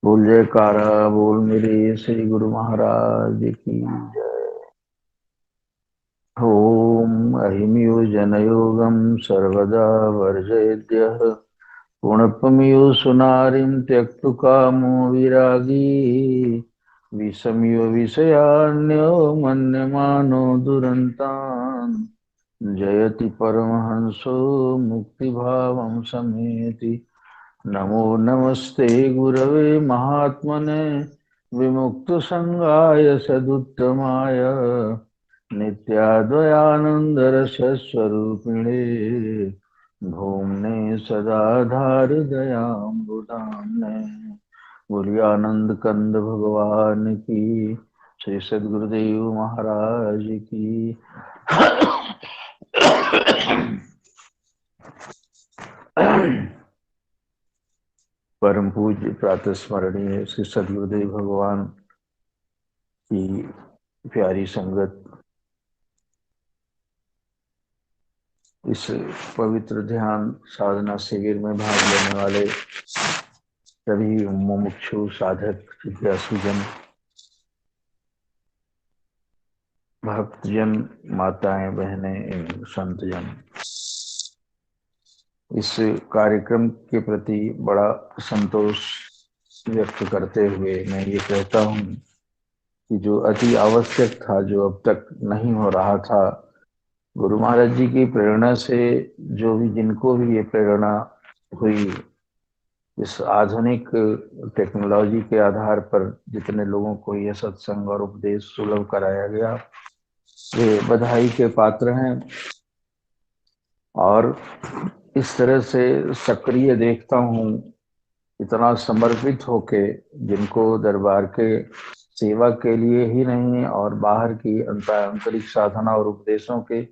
बोल जयकारा बोल मेरे श्री गुरु महाराज की जय। ओम अहिमियो जनयोगम सर्वदा वर्जयेद्यः पुनप्पमियो सुनारिं त्यक्तु कामो विरागी विषमियो विषयान्यो मन्यमानो दुरन्तान् जयति परमहंसो मुक्तिभावं समेति। नमो नमस्ते गुरवे महात्मने विमुक्तसंगाय सदुत्तमाय नित्याद्वयानन्दरसस्वरूपिणे भूम्ने सदा धारदयाम्बुधाम्ने। बोलिए आनंद कंद भगवान की, श्री सद्गुरुदेव महाराज की। परम पूज्य प्रातः स्मरणीय श्री सद्गुरुदेव भगवान की प्यारी संगत, इस पवित्र ध्यान साधना शिविर में भाग लेने वाले सभी मुमुक्षु साधक जिज्ञासुजन, भक्तजन, माताएं, बहनें एवं संतजन, इस कार्यक्रम के प्रति बड़ा संतोष व्यक्त करते हुए मैं ये कहता हूँ कि जो अति आवश्यक था, जो अब तक नहीं हो रहा था, गुरु महाराज जी की प्रेरणा से जो भी, जिनको भी ये प्रेरणा हुई, इस आधुनिक टेक्नोलॉजी के आधार पर जितने लोगों को यह सत्संग और उपदेश सुलभ कराया गया, वे बधाई के पात्र हैं। और इस तरह से सक्रिय देखता हूँ, इतना समर्पित होके, जिनको दरबार के सेवा के लिए ही नहीं और बाहर की आंतरिक साधना और उपदेशों के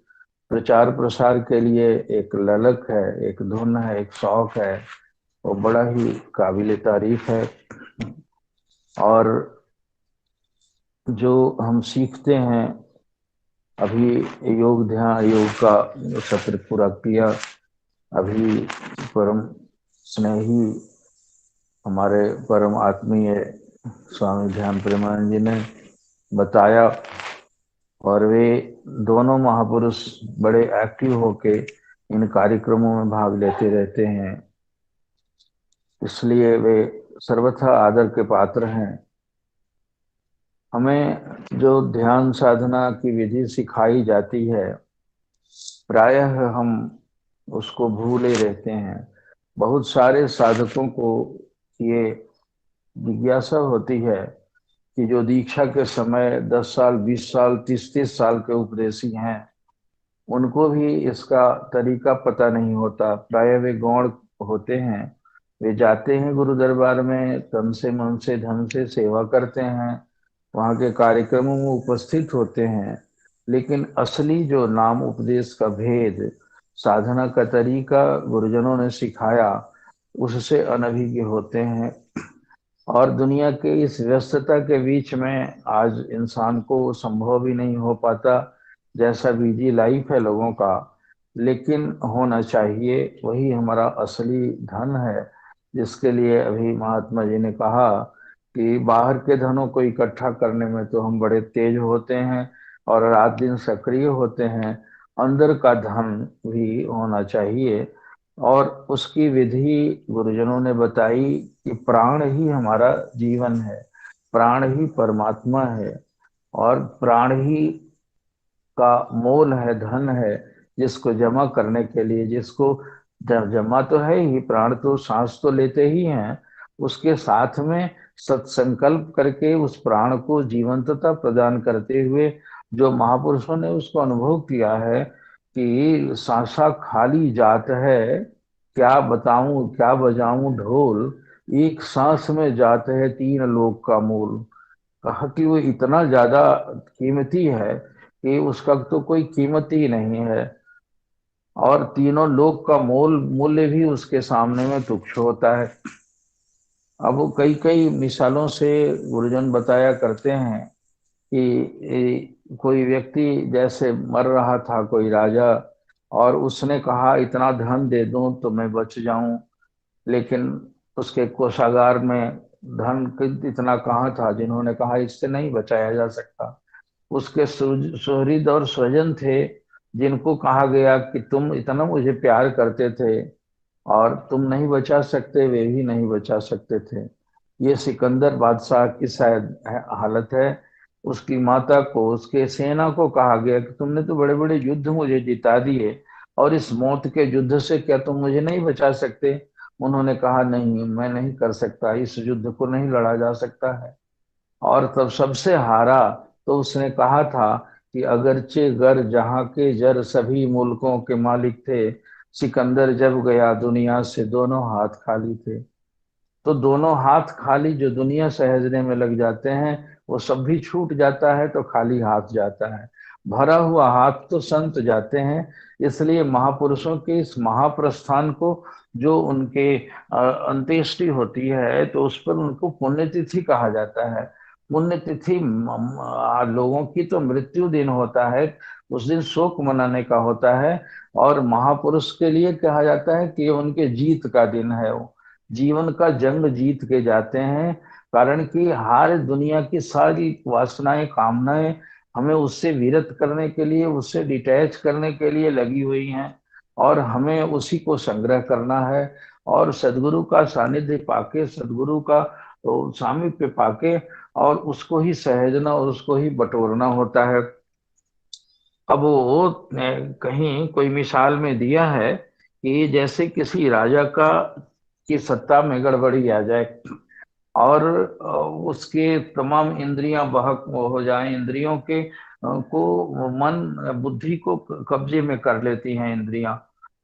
प्रचार प्रसार के लिए एक ललक है, एक धुन है, एक शौक है, वो बड़ा ही काबिल तारीफ है। और जो हम सीखते हैं, अभी योग ध्यान योग का सत्र पूरा किया, अभी परम स्नेही हमारे परम आत्मीय स्वामी ध्यान प्रेमानंद जी ने बताया, और वे दोनों महापुरुष बड़े एक्टिव होके इन कार्यक्रमों में भाग लेते रहते हैं, इसलिए वे सर्वथा आदर के पात्र हैं। हमें जो ध्यान साधना की विधि सिखाई जाती है, प्रायः हम उसको भूले रहते हैं। बहुत सारे साधकों को ये जिज्ञासा होती है कि जो दीक्षा के समय 10 साल, 20 साल, 30-30 साल के उपदेशी हैं, उनको भी इसका तरीका पता नहीं होता। प्राय वे गौण होते हैं, वे जाते हैं गुरु दरबार में, तन से मन से धन से सेवा करते हैं, वहाँ के कार्यक्रमों में उपस्थित होते हैं, लेकिन असली जो नाम उपदेश का भेद, साधना का तरीका गुरुजनों ने सिखाया, उससे अनभिज्ञ होते हैं। और दुनिया के इस व्यस्तता के बीच में आज इंसान को संभव भी नहीं हो पाता, जैसा बिजी लाइफ है लोगों का, लेकिन होना चाहिए। वही हमारा असली धन है, जिसके लिए अभी महात्मा जी ने कहा कि बाहर के धनों को इकट्ठा करने में तो हम बड़े तेज होते हैं और रात दिन सक्रिय होते हैं, अंदर का धन भी होना चाहिए। और उसकी विधि गुरुजनों ने बताई कि प्राण ही हमारा जीवन है, प्राण ही परमात्मा है, और प्राण ही का मोल है, धन है, जिसको जमा करने के लिए, जिसको जमा तो है ही, प्राण तो सांस तो लेते ही हैं, उसके साथ में सत्संकल्प करके उस प्राण को जीवंतता प्रदान करते हुए जो महापुरुषों ने उसको अनुभव किया है कि सांसा खाली जात है, क्या बताऊं क्या बजाऊं ढोल, एक सांस में जात है तीन लोक का मूल। कहा कि वो इतना ज्यादा कीमती है कि उसका तो कोई कीमत ही नहीं है, और तीनों लोक का मोल मूल्य भी उसके सामने में तुच्छ होता है। अब वो कई कई मिसालों से गुरुजन बताया करते हैं कि कोई व्यक्ति जैसे मर रहा था, कोई राजा, और उसने कहा इतना धन दे दूं तो मैं बच जाऊं, लेकिन उसके कोषागार में धन इतना कहाँ था जिन्होंने कहा इससे नहीं बचाया जा सकता। उसके सुहृद और स्वजन थे जिनको कहा गया कि तुम इतना मुझे प्यार करते थे और तुम नहीं बचा सकते, वे भी नहीं बचा सकते थे। ये सिकंदर बादशाह की शायद हालत है। उसकी माता को, उसके सेना को कहा गया कि तुमने तो बड़े बड़े युद्ध मुझे जिता दिए और इस मौत के युद्ध से क्या तुम मुझे नहीं बचा सकते। उन्होंने कहा नहीं, मैं नहीं कर सकता, इस युद्ध को नहीं लड़ा जा सकता है। और तब सबसे हारा तो उसने कहा था कि अगरचे गर जहां के जर सभी मुल्कों के मालिक थे, सिकंदर जब गया दुनिया से दोनों हाथ खाली थे। तो दोनों हाथ खाली जो दुनिया सहेजने में लग जाते हैं, वो सब भी छूट जाता है तो खाली हाथ जाता है। भरा हुआ हाथ तो संत जाते हैं। इसलिए महापुरुषों के इस महाप्रस्थान को, जो उनके अंत्येष्टि होती है तो उस पर उनको पुण्यतिथि कहा जाता है। पुण्यतिथि लोगों की तो मृत्यु दिन होता है, उस दिन शोक मनाने का होता है। और महापुरुष के लिए कहा जाता है कि ये उनके जीत का दिन है, वो जीवन का जंग जीत के जाते हैं। कारण कि हर दुनिया की सारी वासनाएं, कामनाएं हमें उससे विरत करने के लिए, उससे डिटैच करने के लिए लगी हुई हैं और हमें उसी को संग्रह करना है। और सदगुरु का सानिध्य पाके, सदगुरु का सामीप्य पाके और उसको ही सहेजना और उसको ही बटोरना होता है। अब वो कहीं कोई मिसाल में दिया है कि जैसे किसी राजा का की सत्ता में गड़बड़ी आ जाए और उसके तमाम इंद्रियां बहक हो जाएं, इंद्रियों के को मन बुद्धि को कब्जे में कर लेती हैं इंद्रियां,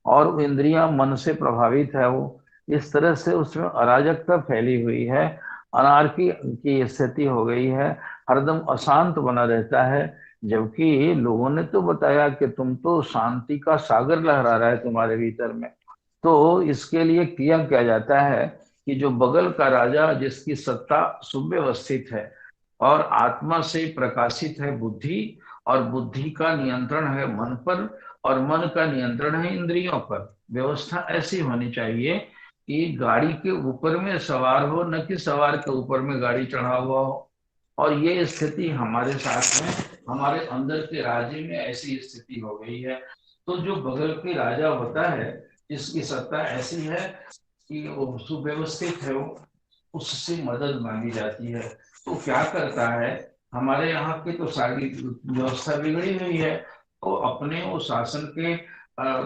और वो इंद्रियां मन से प्रभावित है वो। इस तरह से उसमें अराजकता फैली हुई है, अनार्की की स्थिति हो गई है, हरदम अशांत बना रहता है। जबकि लोगों ने तो बताया कि तुम तो शांति का सागर लहरा रहा है तुम्हारे भीतर में। तो इसके लिए किया क्या जाता है कि जो बगल का राजा, जिसकी सत्ता सुव्यवस्थित है और आत्मा से प्रकाशित है बुद्धि, और बुद्धि का नियंत्रण है मन पर, और मन का नियंत्रण है इंद्रियों पर। व्यवस्था ऐसी होनी चाहिए कि गाड़ी के ऊपर में सवार हो, न कि सवार के ऊपर में गाड़ी चढ़ा हुआ हो। और ये स्थिति हमारे साथ में, हमारे अंदर के राज्य में ऐसी स्थिति हो गई है। तो जो बगल के राजा होता है, जिसकी सत्ता ऐसी है कि वो सुव्यवस्थित है, वो उससे मदद मांगी जाती है। तो क्या करता है, हमारे यहाँ की तो सारी व्यवस्था बिगड़ी हुई है, तो अपने वो शासन के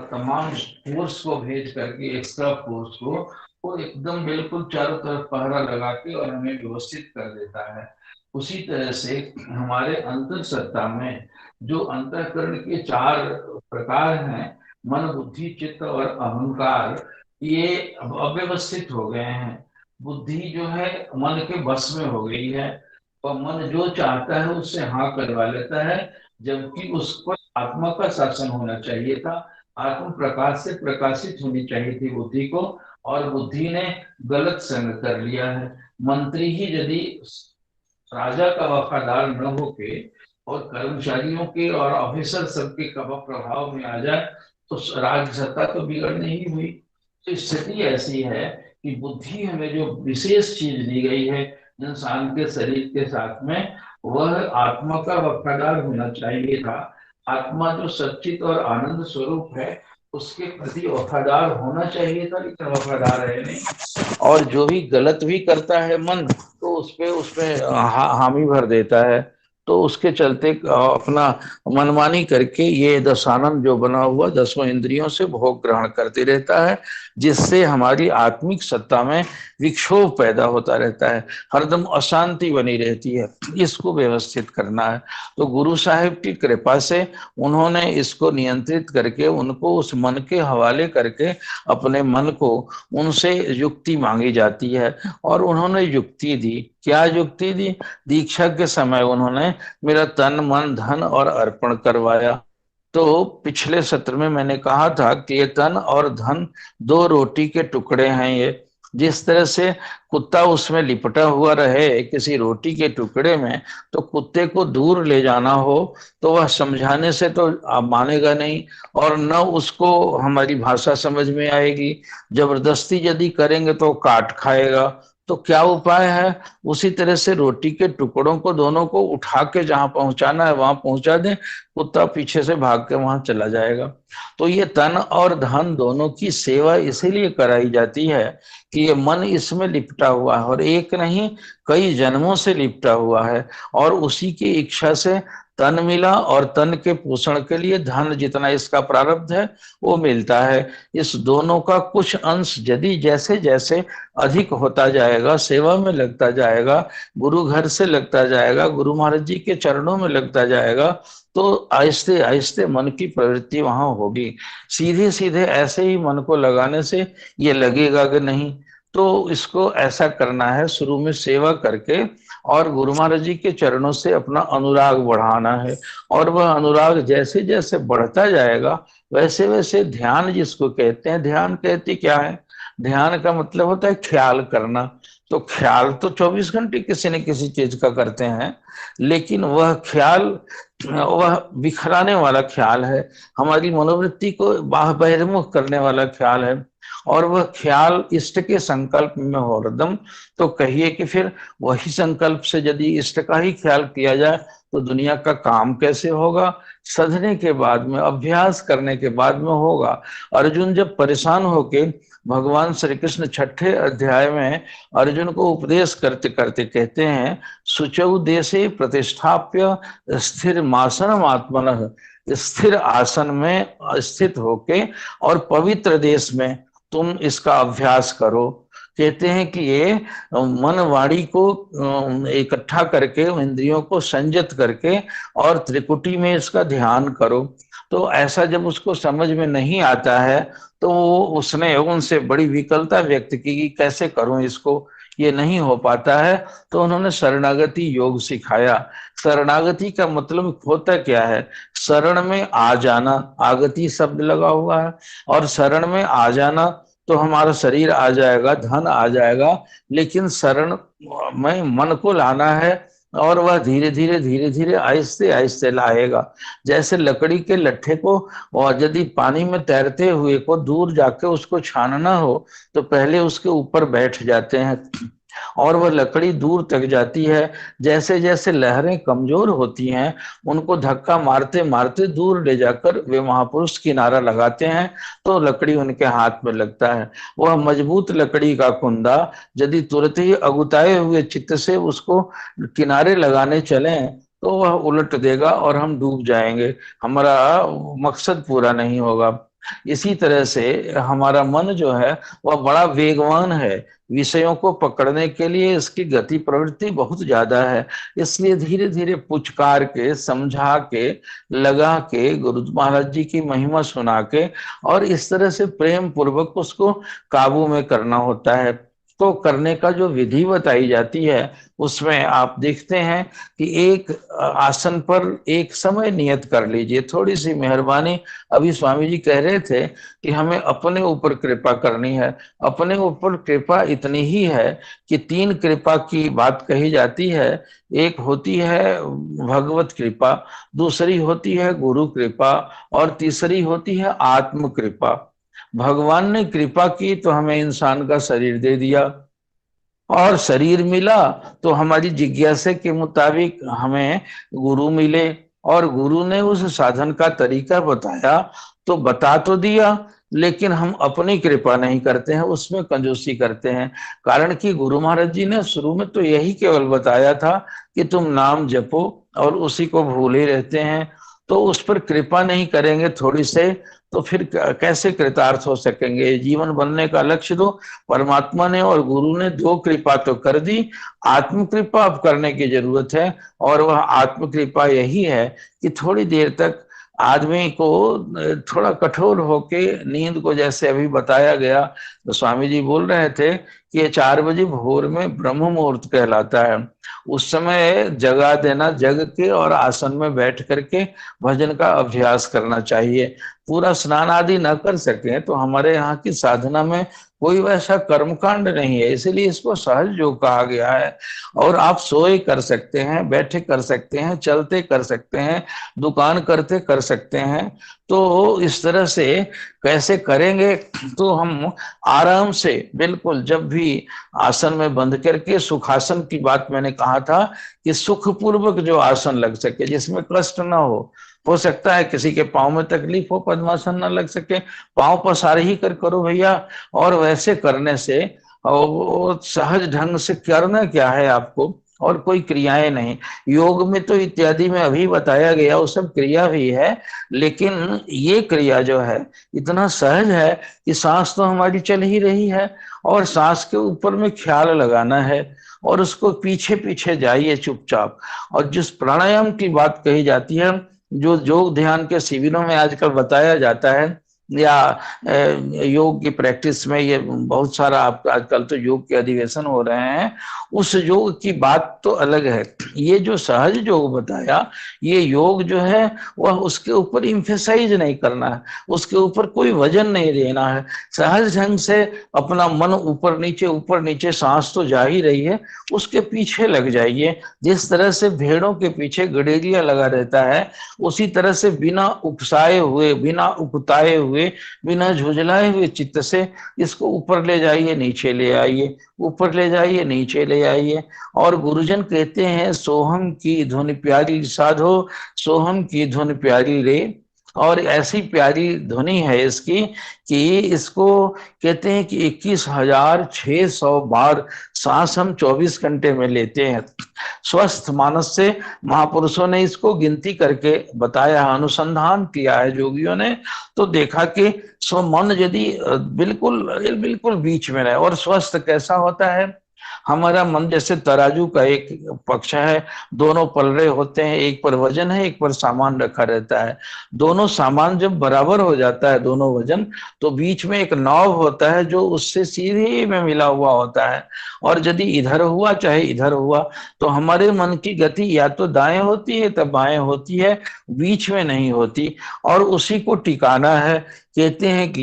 तमाम फोर्स को भेज करके, एक्स्ट्रा फोर्स को, वो एकदम बिल्कुल चारों तरफ पहरा लगा के और हमें व्यवस्थित कर देता है। उसी तरह से हमारे अंतर सत्ता में जो अंतःकरण के चार प्रकार हैं, मन बुद्धि चित्त और अहंकार, ये अब अव्यवस्थित हो गए हैं। बुद्धि जो है मन के बस में हो गई है, और मन जो चाहता है उससे हाँ करवा लेता है, जबकि उसको आत्मा का शासन होना चाहिए था। आत्म प्रकाश से प्रकाशित होनी चाहिए थी बुद्धि को, और बुद्धि ने गलत संग कर लिया है। मंत्री ही यदि राजा का वफादार न होके और कर्मचारियों के और ऑफिसर सबके प्रभाव में आ जाए, तो राज्य सत्ता तो बिगड़ने ही हुई। तो स्थिति ऐसी है कि बुद्धि हमें जो विशेष चीज दी गई है इंसान के शरीर के साथ में, वह आत्मा का वफादार होना चाहिए था। आत्मा जो सच्चित और आनंद स्वरूप है, उसके प्रति वफादार होना चाहिए था, लेकिन वफादार है नहीं। और जो भी गलत भी करता है मन, तो उसपे हामी भर देता है। तो उसके चलते अपना मनमानी करके ये दशानन जो बना हुआ, दसों इंद्रियों से भोग ग्रहण करते रहता है, जिससे हमारी आत्मिक सत्ता में विक्षोभ पैदा होता रहता है, हरदम अशांति बनी रहती है। इसको व्यवस्थित करना है। तो गुरु साहिब की कृपा से उन्होंने इसको नियंत्रित करके, उनको उस मन के हवाले करके, अपने मन को उनसे युक्ति मांगी जाती है। और उन्होंने युक्ति दी। क्या युक्ति दी? दीक्षा के समय उन्होंने मेरा तन मन धन और अर्पण करवाया। तो पिछले सत्र में मैंने कहा था कि ये तन और धन दो रोटी के टुकड़े हैं। ये जिस तरह से कुत्ता उसमें लिपटा हुआ रहे किसी रोटी के टुकड़े में, तो कुत्ते को दूर ले जाना हो तो वह समझाने से तो आप मानेगा नहीं, और न उसको हमारी भाषा समझ में आएगी। जबरदस्ती यदि करेंगे तो काट खाएगा, तो क्या उपाय है? उसी तरह से रोटी के टुकड़ों को दोनों को उठा के जहां पहुंचाना है वहां पहुंचा दें, कुत्ता पीछे से भाग के वहां चला जाएगा। तो ये तन और धन दोनों की सेवा इसीलिए कराई जाती है कि ये मन इसमें लिपटा हुआ है, और एक नहीं कई जन्मों से लिपटा हुआ है, और उसी की इच्छा से तन मिला, और तन के पोषण के लिए धन जितना इसका प्रारब्ध है वो मिलता है। इस दोनों का कुछ अंश यदि जैसे जैसे अधिक होता जाएगा, सेवा में लगता जाएगा, गुरु घर से लगता जाएगा, गुरु महाराज जी के चरणों में लगता जाएगा, तो आहिस्ते आहिस्ते मन की प्रवृत्ति वहां होगी। सीधे सीधे ऐसे ही मन को लगाने से ये लगेगा कि नहीं। तो इसको ऐसा करना है, शुरू में सेवा करके और गुरु महाराज जी के चरणों से अपना अनुराग बढ़ाना है। और वह अनुराग जैसे जैसे बढ़ता जाएगा, वैसे वैसे ध्यान जिसको कहते हैं, ध्यान कहते क्या है? ध्यान का मतलब होता है ख्याल करना। तो ख्याल तो 24 घंटे किसी न किसी चीज का करते हैं, लेकिन वह ख्याल वह बिखराने वाला ख्याल है, हमारी मनोवृत्ति को बहिर्मुख करने वाला ख्याल है। और वह ख्याल इष्ट के संकल्प में हो हरदम। तो कहिए कि फिर वही संकल्प से यदि इष्ट का ही ख्याल किया जाए तो दुनिया का काम कैसे होगा? सधने के बाद में, अभ्यास करने के बाद में होगा। अर्जुन जब परेशान होके भगवान श्री कृष्ण 6 अध्याय में अर्जुन को उपदेश करते करते कहते हैं, शुचौ देशे प्रतिष्ठाप्य स्थिर मासनम आत्मनः, स्थिर आसन में स्थित होके और पवित्र देश में तुम इसका अभ्यास करो। कहते हैं कि ये मन वाणी को इकट्ठा करके, इंद्रियों को संयत करके और त्रिकुटी में इसका ध्यान करो। तो ऐसा जब उसको समझ में नहीं आता है तो उसने उनसे बड़ी विकलता व्यक्त की कि कैसे करूं इसको, ये नहीं हो पाता है। तो उन्होंने शरणागति योग सिखाया। शरणागति का मतलब होता क्या है? शरण में आ जाना, आगति शब्द लगा हुआ है, और शरण में आ जाना तो हमारा शरीर आ जाएगा, धन आ जाएगा, लेकिन शरण में मन को लाना है, और वह धीरे धीरे धीरे धीरे आहिस्ते आहिस्ते लाएगा। जैसे लकड़ी के लट्ठे को, और यदि पानी में तैरते हुए को दूर जाके उसको छानना हो तो पहले उसके ऊपर बैठ जाते हैं और वह लकड़ी दूर तक जाती है। जैसे जैसे लहरें कमजोर होती हैं, उनको धक्का मारते मारते दूर ले जाकर वे महापुरुष किनारा लगाते हैं, तो लकड़ी उनके हाथ में लगता है। वह मजबूत लकड़ी का कुंदा यदि तुरंत ही अगुताए हुए चित्त से उसको किनारे लगाने चले तो वह उलट देगा और हम डूब जाएंगे, हमारा मकसद पूरा नहीं होगा। इसी तरह से हमारा मन जो है वह बड़ा वेगवान है, विषयों को पकड़ने के लिए इसकी गति प्रवृत्ति बहुत ज्यादा है। इसलिए धीरे धीरे पुचकार के, समझा के, लगा के, गुरु महाराज जी की महिमा सुना के और इस तरह से प्रेम पूर्वक उसको काबू में करना होता है। तो करने का जो विधि बताई जाती है उसमें आप देखते हैं कि एक आसन पर एक समय नियत कर लीजिए, थोड़ी सी मेहरबानी। अभी स्वामी जी कह रहे थे कि हमें अपने ऊपर कृपा करनी है। अपने ऊपर कृपा इतनी ही है कि 3 कृपा की बात कही जाती है। एक होती है भगवत कृपा, दूसरी होती है गुरु कृपा, और तीसरी होती है आत्म कृपा। भगवान ने कृपा की तो हमें इंसान का शरीर दे दिया, और शरीर मिला तो हमारी जिज्ञासा के मुताबिक हमें गुरु मिले, और गुरु ने उस साधन का तरीका बताया। तो बता तो दिया, लेकिन हम अपनी कृपा नहीं करते हैं, उसमें कंजूसी करते हैं। कारण कि गुरु महाराज जी ने शुरू में तो यही केवल बताया था कि तुम नाम जपो, और उसी को भूले रहते हैं। तो उस पर कृपा नहीं करेंगे थोड़ी से, तो फिर कैसे कृतार्थ हो सकेंगे? जीवन बनने का लक्ष्य दो। परमात्मा ने और गुरु ने 2 कृपा तो कर दी, आत्म कृपा अब करने की जरूरत है। और वह आत्म कृपा यही है कि थोड़ी देर तक आदमी को थोड़ा कठोर होके नींद को, जैसे अभी बताया गया, तो स्वामी जी बोल रहे थे कि ये 4 बजे भोर में ब्रह्म मुहूर्त कहलाता है। उस समय जगा देना, जग के और आसन में बैठ करके भजन का अभ्यास करना चाहिए। पूरा स्नान आदि न कर सके तो हमारे यहाँ की साधना में कोई वैसा कर्मकांड नहीं है, इसीलिए इसको सहज योग कहा गया है। और आप सोए कर सकते हैं, बैठे कर सकते हैं, चलते कर सकते हैं, दुकान करते कर सकते हैं। तो इस तरह से कैसे करेंगे? तो हम आराम से बिल्कुल, जब भी आसन में बंद करके, सुखासन की बात मैंने कहा था कि सुखपूर्वक जो आसन लग सके, जिसमें कष्ट ना हो सकता है किसी के पाँव में तकलीफ हो, पद्मासन ना लग सके, पाँव पसारे ही कर करो भैया। और वैसे करने से वो सहज ढंग से करना क्या है आपको, और कोई क्रियाएं नहीं। योग में तो इत्यादि में अभी बताया गया वो सब क्रिया भी है, लेकिन ये क्रिया जो है इतना सहज है कि सांस तो हमारी चल ही रही है, और सांस के ऊपर में ख्याल लगाना है, और उसको पीछे पीछे जाइए चुपचाप। और जिस प्राणायाम की बात कही जाती है, जो योग ध्यान के शिविरों में आजकल बताया जाता है, या योग की प्रैक्टिस में, ये बहुत सारा आप आजकल तो योग के अधिवेशन हो रहे हैं, उस योग की बात तो अलग है। ये जो सहज योग बताया, ये योग जो है वह उसके ऊपर इम्फेसाइज नहीं करना है, उसके ऊपर कोई वजन नहीं देना है। सहज ढंग से अपना मन ऊपर नीचे, सांस तो जा ही रही है, उसके पीछे लग जाइए। जिस तरह से भेड़ों के पीछे गडेरिया लगा रहता है, उसी तरह से बिना उकसाए हुए, बिना उकताए हुए, बिना झुझलाए हुए चित्त से इसको ऊपर ले जाइए, नीचे ले आइए, ऊपर ले जाइए, नीचे ले आइए। और गुरुजन कहते हैं, सोहम की धुन प्यारी साधो, सोहम की धुन प्यारी रे। और ऐसी प्यारी ध्वनि है इसकी कि इसको कहते हैं कि 21,600 बार सांस हम 24 घंटे में लेते हैं। स्वस्थ मानस से महापुरुषों ने इसको गिनती करके बताया, अनुसंधान किया है योगियों ने। तो देखा कि स्व मन यदि बिल्कुल बिल्कुल बीच में रहे, और स्वस्थ कैसा होता है, हमारा मन जैसे तराजू का एक पक्ष है, दोनों पलड़े होते हैं, एक पर वजन है, एक पर सामान रखा रहता है। दोनों सामान जब बराबर हो जाता है, दोनों वजन, तो बीच में एक नॉब होता है जो उससे सीधे में मिला हुआ होता है। और यदि इधर हुआ चाहे इधर हुआ, तो हमारे मन की गति या तो दाएं होती है तब बाएं होती है, बीच में नहीं होती। और उसी को टिकाना है। कहते हैं कि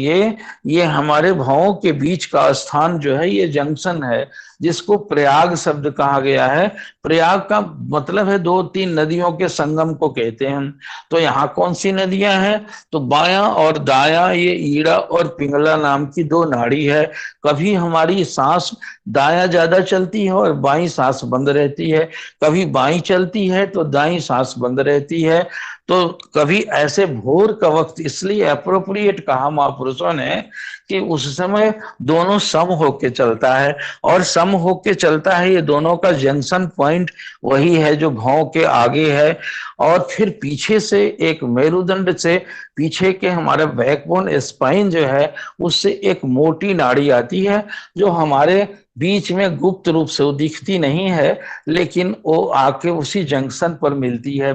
ये हमारे भावों के बीच का स्थान जो है, ये जंक्शन है, जिसको प्रयाग शब्द कहा गया है। प्रयाग का मतलब है दो तीन नदियों के संगम को कहते हैं। तो यहाँ कौन सी नदियां हैं? तो बायां और दायां, ये ईड़ा और पिंगला नाम की दो नाड़ी है। कभी हमारी सांस दायां ज्यादा चलती है और बाईं सांस बंद रहती है, कभी बाईं चलती है तो दाईं सांस बंद रहती है। तो कभी ऐसे भोर का वक्त इसलिए अप्रोप्रिएट कहा महापुरुषों ने कि उस समय दोनों सम होके चलता है, और सम होके चलता है, ये दोनों का जंक्शन पॉइंट वही है जो भाव के आगे है। और फिर पीछे से एक मेरुदंड से पीछे के हमारे बैकबोन स्पाइन जो है, उससे एक मोटी नाड़ी आती है, जो हमारे बीच में गुप्त रूप से वो दिखती नहीं है, लेकिन वो आके उसी जंक्शन पर मिलती है।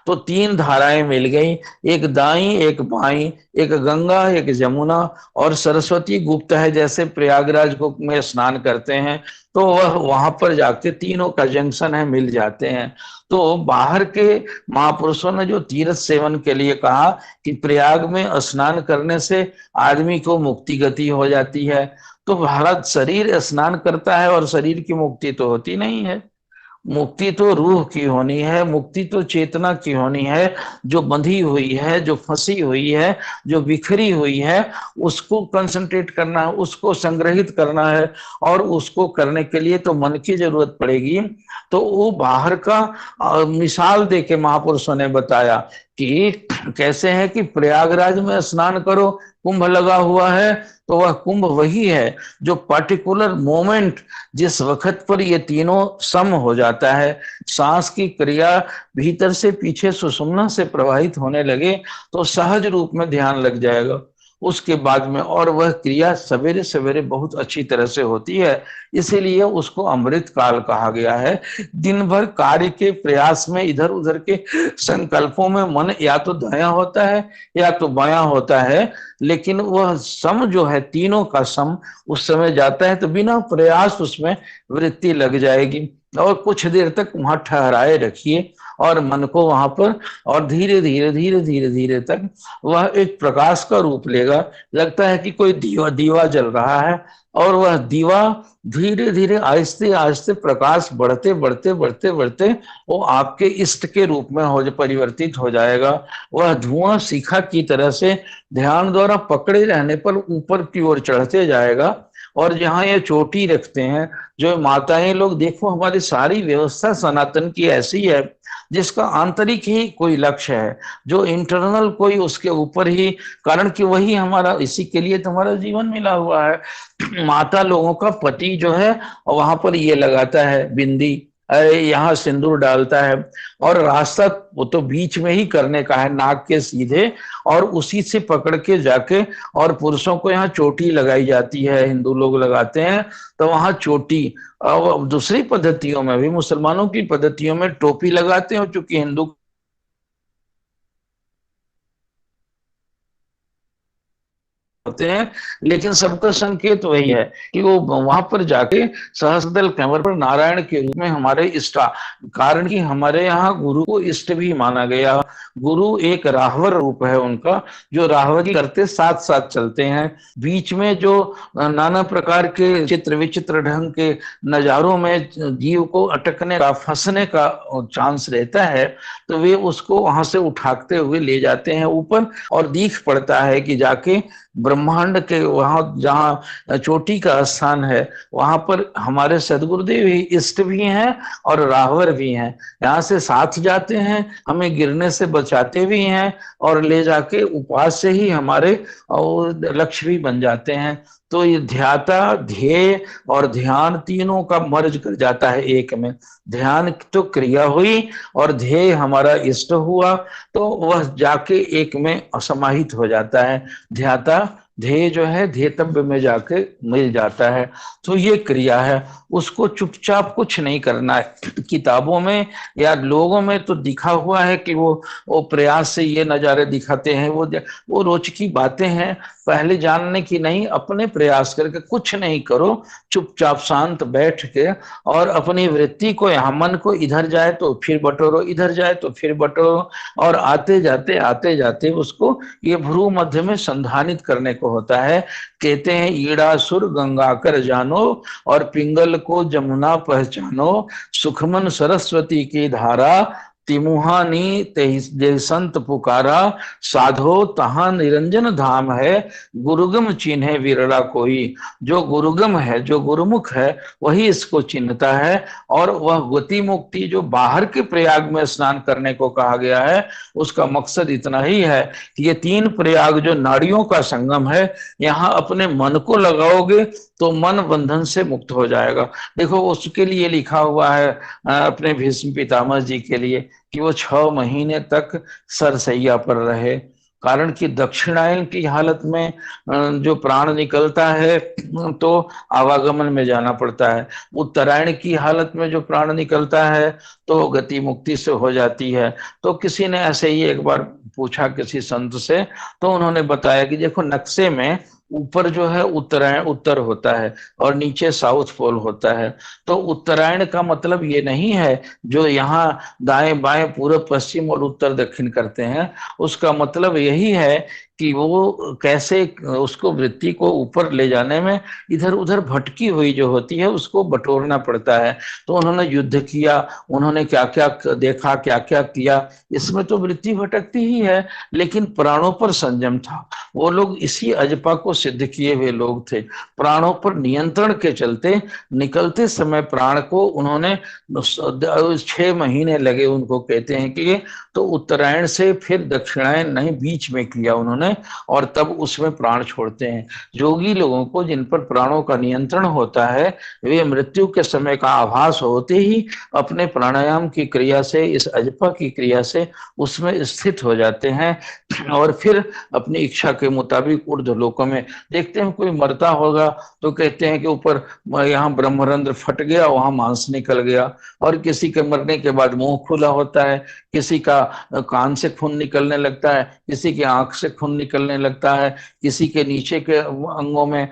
तो तीन धाराएं मिल गई, एक दाई, एक बाई, एक गंगा, एक जमुना, और सरस्वती गुप्त है। जैसे प्रयागराज को में स्नान करते हैं, तो वह वहां पर जाके तीनों का जंक्शन है, मिल जाते हैं। तो बाहर के महापुरुषों ने जो तीर्थ सेवन के लिए कहा कि प्रयाग में स्नान करने से आदमी को मुक्ति गति हो जाती है, तो भारत शरीर स्नान करता है और शरीर की मुक्ति तो होती नहीं है। मुक्ति तो रूह की होनी है, मुक्ति तो चेतना की होनी है। जो बंधी हुई है, जो फंसी हुई है, जो बिखरी हुई है, उसको कंसंट्रेट करना है, उसको संग्रहित करना है। और उसको करने के लिए तो मन की जरूरत पड़ेगी। तो वो बाहर का मिसाल दे के महापुरुषों ने बताया कि कैसे है कि प्रयागराज में स्नान करो, कुंभ लगा हुआ है, तो वह कुंभ वही है जो पर्टिकुलर मोमेंट, जिस वक्त पर ये तीनों सम हो जाता है, सांस की क्रिया भीतर से पीछे सुषुम्ना से प्रवाहित होने लगे, तो सहज रूप में ध्यान लग जाएगा उसके बाद में। और वह क्रिया सवेरे सवेरे बहुत अच्छी तरह से होती है, इसीलिए उसको अमृत काल कहा गया है। दिन भर कार्य के प्रयास में, इधर उधर के संकल्पों में मन या तो दायां होता है या तो बायां होता है, लेकिन वह सम जो है, तीनों का सम उस समय जाता है, तो बिना प्रयास उसमें वृत्ति लग जाएगी। और कुछ देर तक वहां ठहराए रखिए और मन को वहां पर, और धीरे धीरे धीरे धीरे धीरे तक वह एक प्रकाश का रूप लेगा। लगता है कि कोई दीवा दीवा जल रहा है, और वह दीवा धीरे धीरे आहिस्ते आहिस्ते प्रकाश बढ़ते बढ़ते बढ़ते बढ़ते वो आपके इष्ट के रूप में हो परिवर्तित हो जाएगा। वह धुआं शिखा की तरह से ध्यान द्वारा पकड़े रहने पर ऊपर की ओर चढ़ते जाएगा। और जहाँ ये चोटी रखते हैं जो माताएं लोग, देखो हमारी सारी व्यवस्था सनातन की ऐसी है जिसका आंतरिक ही कोई लक्ष्य है, जो इंटरनल कोई उसके ऊपर ही, कारण कि वही हमारा, इसी के लिए तो हमारा जीवन मिला हुआ है। माता लोगों का पति जो है वहां पर ये लगाता है बिंदी, अरे यहाँ सिंदूर डालता है, और रास्ता वो तो बीच में ही करने का है नाक के सीधे, और उसी से पकड़ के जाके, और पुरुषों को यहाँ चोटी लगाई जाती है, हिंदू लोग लगाते हैं, तो वहां चोटी। अब दूसरी पद्धतियों में भी, मुसलमानों की पद्धतियों में टोपी लगाते हैं, चूंकि हिंदू होते हैं, लेकिन सबका संकेत वही है कि वो वहां पर जाके सहस्त्रदल कमर पर नारायण के रूप में हमारे इष्ट, कारण कि हमारे यहाँ गुरु को इष्ट भी माना गया। गुरु एक राहवर रूप है उनका, जो राहवरी करते साथ साथ चलते हैं। बीच में जो नाना प्रकार के चित्र विचित्र ढंग के नजारों में जीव को अटकने का, फंसने का चांस रहता है, तो वे उसको वहां से उठाते हुए ले जाते हैं ऊपर, और दीख पड़ता है कि जाके ब्रह्मांड के वहां जहाँ चोटी का स्थान है, वहां पर हमारे सदगुरुदेव ही इष्ट भी हैं और राहवर भी हैं। यहाँ से साथ जाते हैं, हमें गिरने से बचाते भी हैं, और ले जाके उपास से ही हमारे लक्ष्य भी बन जाते हैं। तो ये ध्याता, ध्येय और ध्यान तीनों का मर्ज कर जाता है एक में। ध्यान तो क्रिया हुई और ध्येय हमारा इष्ट हुआ, तो वह जाके एक में समाहित हो जाता है। ध्याता ध्येय जो है ध्येतव्य में जाके मिल जाता है। तो ये क्रिया है, उसको चुपचाप कुछ नहीं करना है। किताबों में या लोगों में तो दिखा हुआ है कि वो प्रयास से ये नजारे दिखाते हैं, वो रोच की बातें हैं। पहले जानने की नहीं, अपने प्रयास करके कुछ नहीं करो, चुपचाप शांत बैठ के, और अपनी वृत्ति को, यहाँ मन को इधर जाए तो फिर बटोरो, इधर जाए तो फिर बटोरो, और आते जाते उसको ये भ्रू मध्य में संधानित करने को होता है। कहते हैं ईड़ा सुर गंगा कर जानो, और पिंगल को जमुना पहचानो, सुखमन सरस्वती की धारा, तिमुहानी ते संत पुकारा, साधो तहां निरंजन धाम है, गुरुगम चिन्हे विरला कोई। जो गुरुगम है, जो गुरुमुख है, वही इसको चिन्हता है। और वह गति मुक्ति जो बाहर के प्रयाग में स्नान करने को कहा गया है, उसका मकसद इतना ही है कि ये तीन प्रयाग जो नाड़ियों का संगम है, यहाँ अपने मन को लगाओगे तो मन बंधन से मुक्त हो जाएगा। देखो उसके लिए लिखा हुआ है अपने भीष्म पितामह जी के लिए, कि वो 6 महीने तक सरसैया पर रहे। कारण कि दक्षिणायन की हालत में जो प्राण निकलता है तो आवागमन में जाना पड़ता है। उत्तरायण की हालत में जो प्राण निकलता है तो गति मुक्ति से हो जाती है। तो किसी ने ऐसे ही एक बार पूछा किसी संत से, तो उन्होंने बताया कि देखो नक्शे में ऊपर जो है उत्तरायण उत्तर होता है और नीचे साउथ पोल होता है। तो उत्तरायण का मतलब ये नहीं है जो यहाँ दाएं बाएं पूर्व पश्चिम और उत्तर दक्षिण करते हैं, उसका मतलब यही है कि वो कैसे उसको वृत्ति को ऊपर ले जाने में इधर उधर भटकी हुई जो होती है उसको बटोरना पड़ता है। तो उन्होंने युद्ध किया, उन्होंने क्या क्या देखा, क्या क्या किया, इसमें तो वृत्ति भटकती ही है, लेकिन प्राणों पर संयम था। वो लोग इसी अजपा को सिद्ध किए हुए लोग थे। प्राणों पर नियंत्रण के चलते निकलते समय प्राण को उन्होंने 6 महीने लगे उनको, कहते हैं कि तो उत्तरायण से फिर दक्षिणायन नहीं, बीच में किया उन्होंने, और तब उसमें प्राण छोड़ते हैं। योगी लोगों को जिन पर प्राणों का नियंत्रण होता है, वे मृत्यु के समय का आभास होते ही अपने प्राणायाम की क्रिया से, इस अजपा की क्रिया से उसमें स्थित हो जाते हैं, और फिर अपनी इच्छा के मुताबिक ऊर्ध्व लोकों में। देखते हैं कोई मरता होगा तो कहते हैं कि ऊपर यहाँ ब्रह्मरंध्र फट गया, वहां मांस निकल गया, और किसी के मरने के बाद मुंह खुला होता है, किसी का कान से खून निकलने लगता है, किसी की आंख से खून निकलने लगता है, किसी के नीचे के अंगों में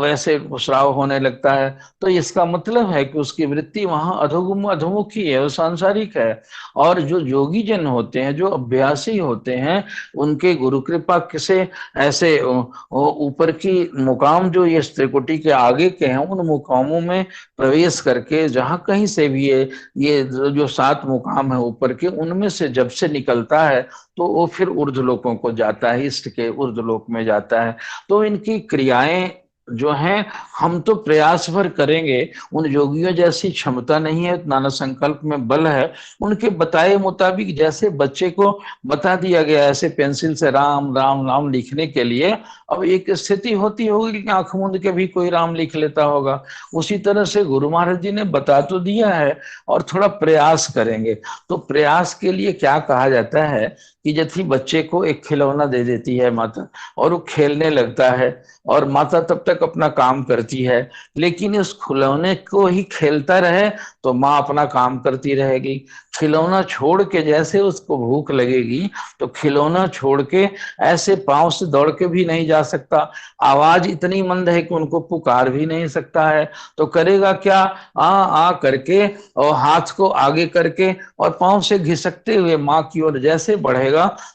वैसे स्राव होने लगता है। तो इसका मतलब है कि उसकी वृत्ति वहां अधोमुखी है, वो सांसारिक है। और जो योगी जन होते हैं, जो अभ्यासी होते हैं, उनके गुरु कृपा से ऐसे ऊपर की मुकाम जो ये त्रिकुटी के आगे के हैं, उन मुकामों में प्रवेश करके जहां कहीं से भी ये जो 7 मुकाम है ऊपर के, उनमें से जब से निकलता है तो वो फिर ऊर्ध्वलोकों को जाता है, इष्ट के ऊर्ध्वलोक में जाता है। तो इनकी क्रियाएं जो हैं, हम तो प्रयास भर करेंगे, उन योगियों जैसी क्षमता नहीं है, नाना संकल्प में बल है। उनके बताए मुताबिक जैसे बच्चे को बता दिया गया ऐसे पेंसिल से राम राम राम लिखने के लिए, अब एक स्थिति होती होगी कि आंख मूंद के भी कोई राम लिख लेता होगा। उसी तरह से गुरु महाराज जी ने बता तो दिया है, और थोड़ा प्रयास करेंगे। तो प्रयास के लिए क्या कहा जाता है कि यदि बच्चे को एक खिलौना दे देती है माता, और वो खेलने लगता है, और माता तब तक अपना काम करती है, लेकिन इस खिलौने को ही खेलता रहे तो माँ अपना काम करती रहेगी। खिलौना छोड़ के जैसे उसको भूख लगेगी, तो खिलौना छोड़ के ऐसे पांव से दौड़ के भी नहीं जा सकता, आवाज इतनी मंद है कि उनको पुकार भी नहीं सकता है। तो करेगा क्या? आ करके और हाथ को आगे करके और पांव से घिसकते हुए माँ की ओर जैसे बढ़ेगा,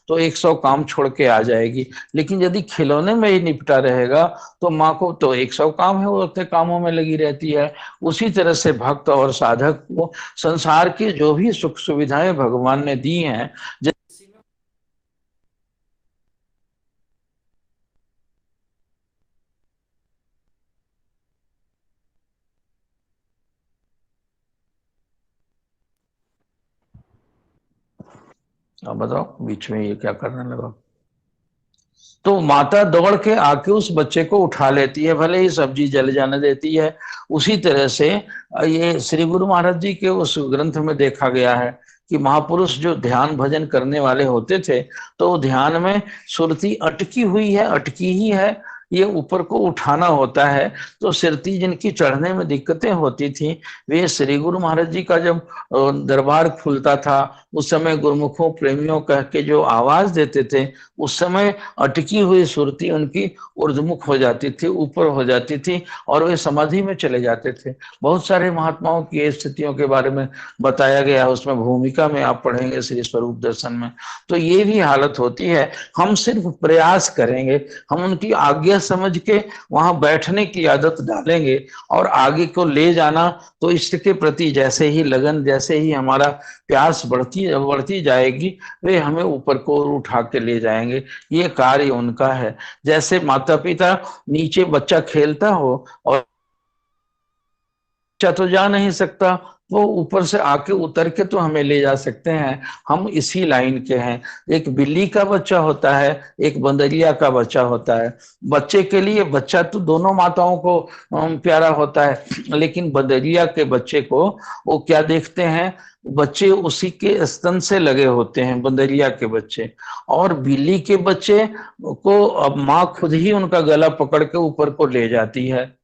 तो 100 काम छोड़ के आ जाएगी। लेकिन यदि खिलौने में ही निपटा रहेगा तो माँ को तो 100 काम है, वो अपने कामों में लगी रहती है। उसी तरह से भक्त और साधक को संसार की जो भी सुख सुविधाएं भगवान ने दी हैं, आप बताओ बीच में ये क्या करने लगा। तो माता दौड़ के आके उस बच्चे को उठा लेती है, भले ही सब्जी जल जाने देती है। उसी तरह से ये श्री गुरु महाराज जी के उस ग्रंथ में देखा गया है कि महापुरुष जो ध्यान भजन करने वाले होते थे, तो ध्यान में सुरती अटकी हुई है, अटकी ही है, ये ऊपर को उठाना होता है। तो सुरती जिनकी चढ़ने में दिक्कतें होती थी, वे श्री गुरु महाराज जी का जब दरबार खुलता था, उस समय गुरुमुखों प्रेमियों कह के जो आवाज देते थे, उस समय अटकी हुई सुरती उनकी ऊर्ध्वमुख हो जाती थी, ऊपर हो जाती थी, और वे समाधि में चले जाते थे। बहुत सारे महात्माओं की स्थितियों के बारे में बताया गया है, उसमें भूमिका में आप पढ़ेंगे श्री स्वरूप दर्शन में। तो ये भी हालत होती है। हम सिर्फ प्रयास करेंगे, हम उनकी आज्ञा समझ के वहां बैठने की आदत डालेंगे, और आगे को ले जाना तो इष्ट के प्रति जैसे ही लगन, जैसे ही हमारा प्यास बढ़ती बढ़ती जाएगी, वे हमें ऊपर को उठा के ले जाएंगे। ये कार्य उनका है। जैसे माता पिता नीचे बच्चा खेलता हो और बच्चा तो जा नहीं सकता, वो ऊपर से आके उतर के तो हमें ले जा सकते हैं। हम इसी लाइन के हैं। एक बिल्ली का बच्चा होता है, एक बंदरिया का बच्चा होता है। बच्चे के लिए बच्चा तो दोनों माताओं को प्यारा होता है, लेकिन बंदरिया के बच्चे को वो क्या देखते हैं, बच्चे उसी के स्तन से लगे होते हैं, बंदरिया के बच्चे। और बिल्ली के बच्चे को अब माँ खुद ही उनका गला पकड़ के ऊपर को ले जाती है।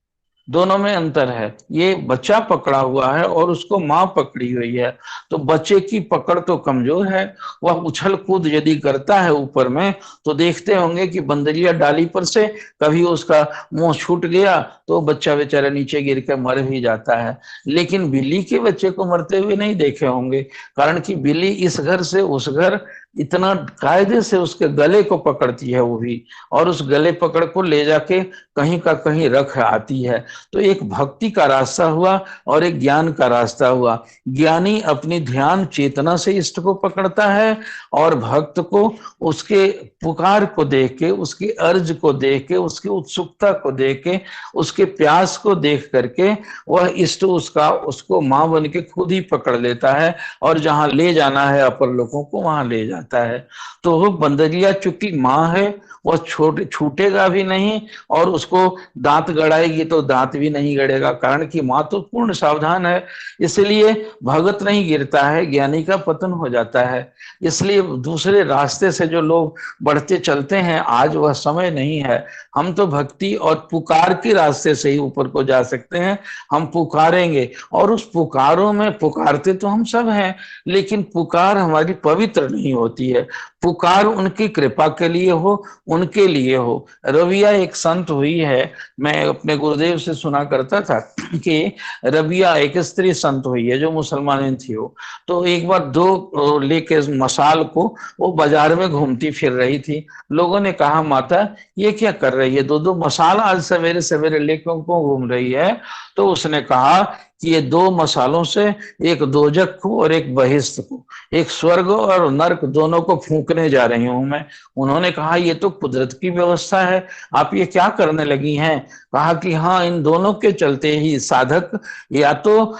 दोनों में अंतर है, ये बच्चा पकड़ा हुआ है और उसको माँ पकड़ी हुई है। तो बच्चे की पकड़ तो कमजोर है, वह उछल कूद यदि करता है ऊपर में, तो देखते होंगे कि बंदरिया डाली पर से कभी उसका मुंह छूट गया तो बच्चा बेचारा नीचे गिर के मर भी जाता है। लेकिन बिल्ली के बच्चे को मरते हुए नहीं देखे होंगे, कारण कि बिल्ली इस घर से उस घर इतना कायदे से उसके गले को पकड़ती है वो भी, और उस गले पकड़ को ले जाके कहीं का कहीं रख आती है। तो एक भक्ति का रास्ता हुआ और एक ज्ञान का रास्ता हुआ। ज्ञानी अपनी ध्यान चेतना से इष्ट को पकड़ता है, और भक्त को उसके पुकार को देख के, उसकी अर्ज को देख के, उसकी उत्सुकता को देख के, उसके प्यास को देख करके वह इष्ट उसका उसको मां बन के खुद ही पकड़ लेता है, और जहां ले जाना है अपर लोगों को वहां ले जाता है। तो वो बंदरिया चूंकि माँ है, वह छोटे छूटेगा भी नहीं, और उसको दांत गड़ाएगी तो दांत भी नहीं गड़ेगा, कारण कि माँ तो पूर्ण सावधान है। इसलिए भगत नहीं गिरता है, ज्ञानी का पतन हो जाता है। इसलिए दूसरे रास्ते से जो लोग बढ़ते चलते हैं, आज वह समय नहीं है। हम तो भक्ति और पुकार के रास्ते से ही ऊपर को जा सकते हैं। हम पुकारेंगे, और उस पुकारों में पुकारते तो हम सब हैं, लेकिन पुकार हमारी पवित्र नहीं होती। होती है, पुकार उनकी कृपा के लिए हो, उनके लिए हो। रबिया एक संत हुई है, मैं अपने गुरुदेव से सुना करता था कि रबिया एक स्त्री संत हुई है जो मुसलमान थी। वो तो एक बार दो लेके मसाल को वो बाजार में घूमती फिर रही थी। लोगों ने कहा, माता ये क्या कर रही है, दो दो मसाल आज सवेरे सवेरे लेकर क्यों घूम रही है? तो उसने कहा कि ये दो मसालों से एक दोजख को और एक बहिष्त को, एक स्वर्ग और नर्क दोनों को फूंकने जा रही हूं मैं। उन्होंने कहा, ये तो कुदरत की व्यवस्था है, आप ये क्या करने लगी हैं? कहा कि हाँ, इन दोनों के चलते ही साधक या तो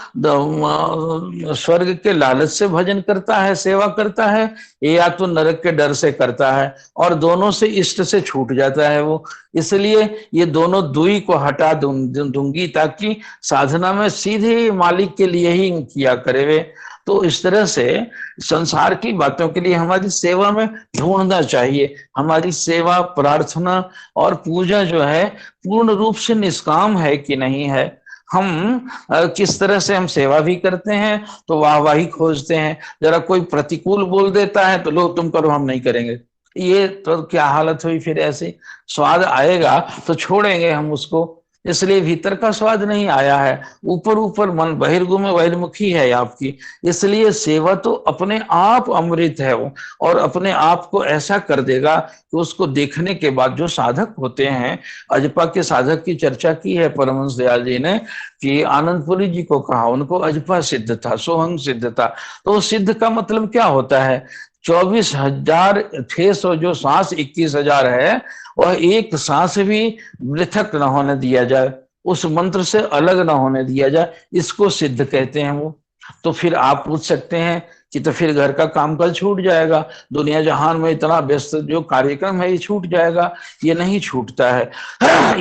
स्वर्ग के लालच से भजन करता है, सेवा करता है, या तो नरक के डर से करता है, और दोनों से इष्ट से छूट जाता है वो। इसलिए ये दोनों दुई को हटा दूंगी ताकि साधना में सीधे मालिक के लिए ही किया करे वे। तो इस तरह से संसार की बातों के लिए हमारी सेवा में ढूंढना चाहिए। हमारी सेवा, प्रार्थना और पूजा जो है पूर्ण रूप से निष्काम है कि नहीं है। हम किस तरह से हम सेवा भी करते हैं तो वाहवाही खोजते हैं, जरा कोई प्रतिकूल बोल देता है तो लो तुम करो, हम नहीं करेंगे। ये तो क्या हालत हुई फिर? ऐसे स्वाद आएगा तो छोड़ेंगे हम उसको, इसलिए भीतर का स्वाद नहीं आया है। ऊपर ऊपर मन बहिर्गुम बहिर्मुखी है आपकी। इसलिए सेवा तो अपने आप अमृत है वो, और अपने आप को ऐसा कर देगा कि उसको देखने के बाद जो साधक होते हैं, अजपा के साधक की चर्चा की है परमहंस दयाल जी ने, कि आनंदपुरी जी को कहा उनको अजपा सिद्ध था, सोहंग सिद्ध था। तो सिद्ध का मतलब क्या होता है? 24,600 जो सांस, 21,000 है, वह एक सांस भी पृथक न होने दिया जाए, उस मंत्र से अलग न होने दिया जाए, इसको सिद्ध कहते हैं वो। तो फिर आप पूछ सकते हैं कि तो फिर घर का काम कल छूट जाएगा, दुनिया जहान में इतना व्यस्त जो कार्यक्रम है ये छूट जाएगा? ये नहीं छूटता है।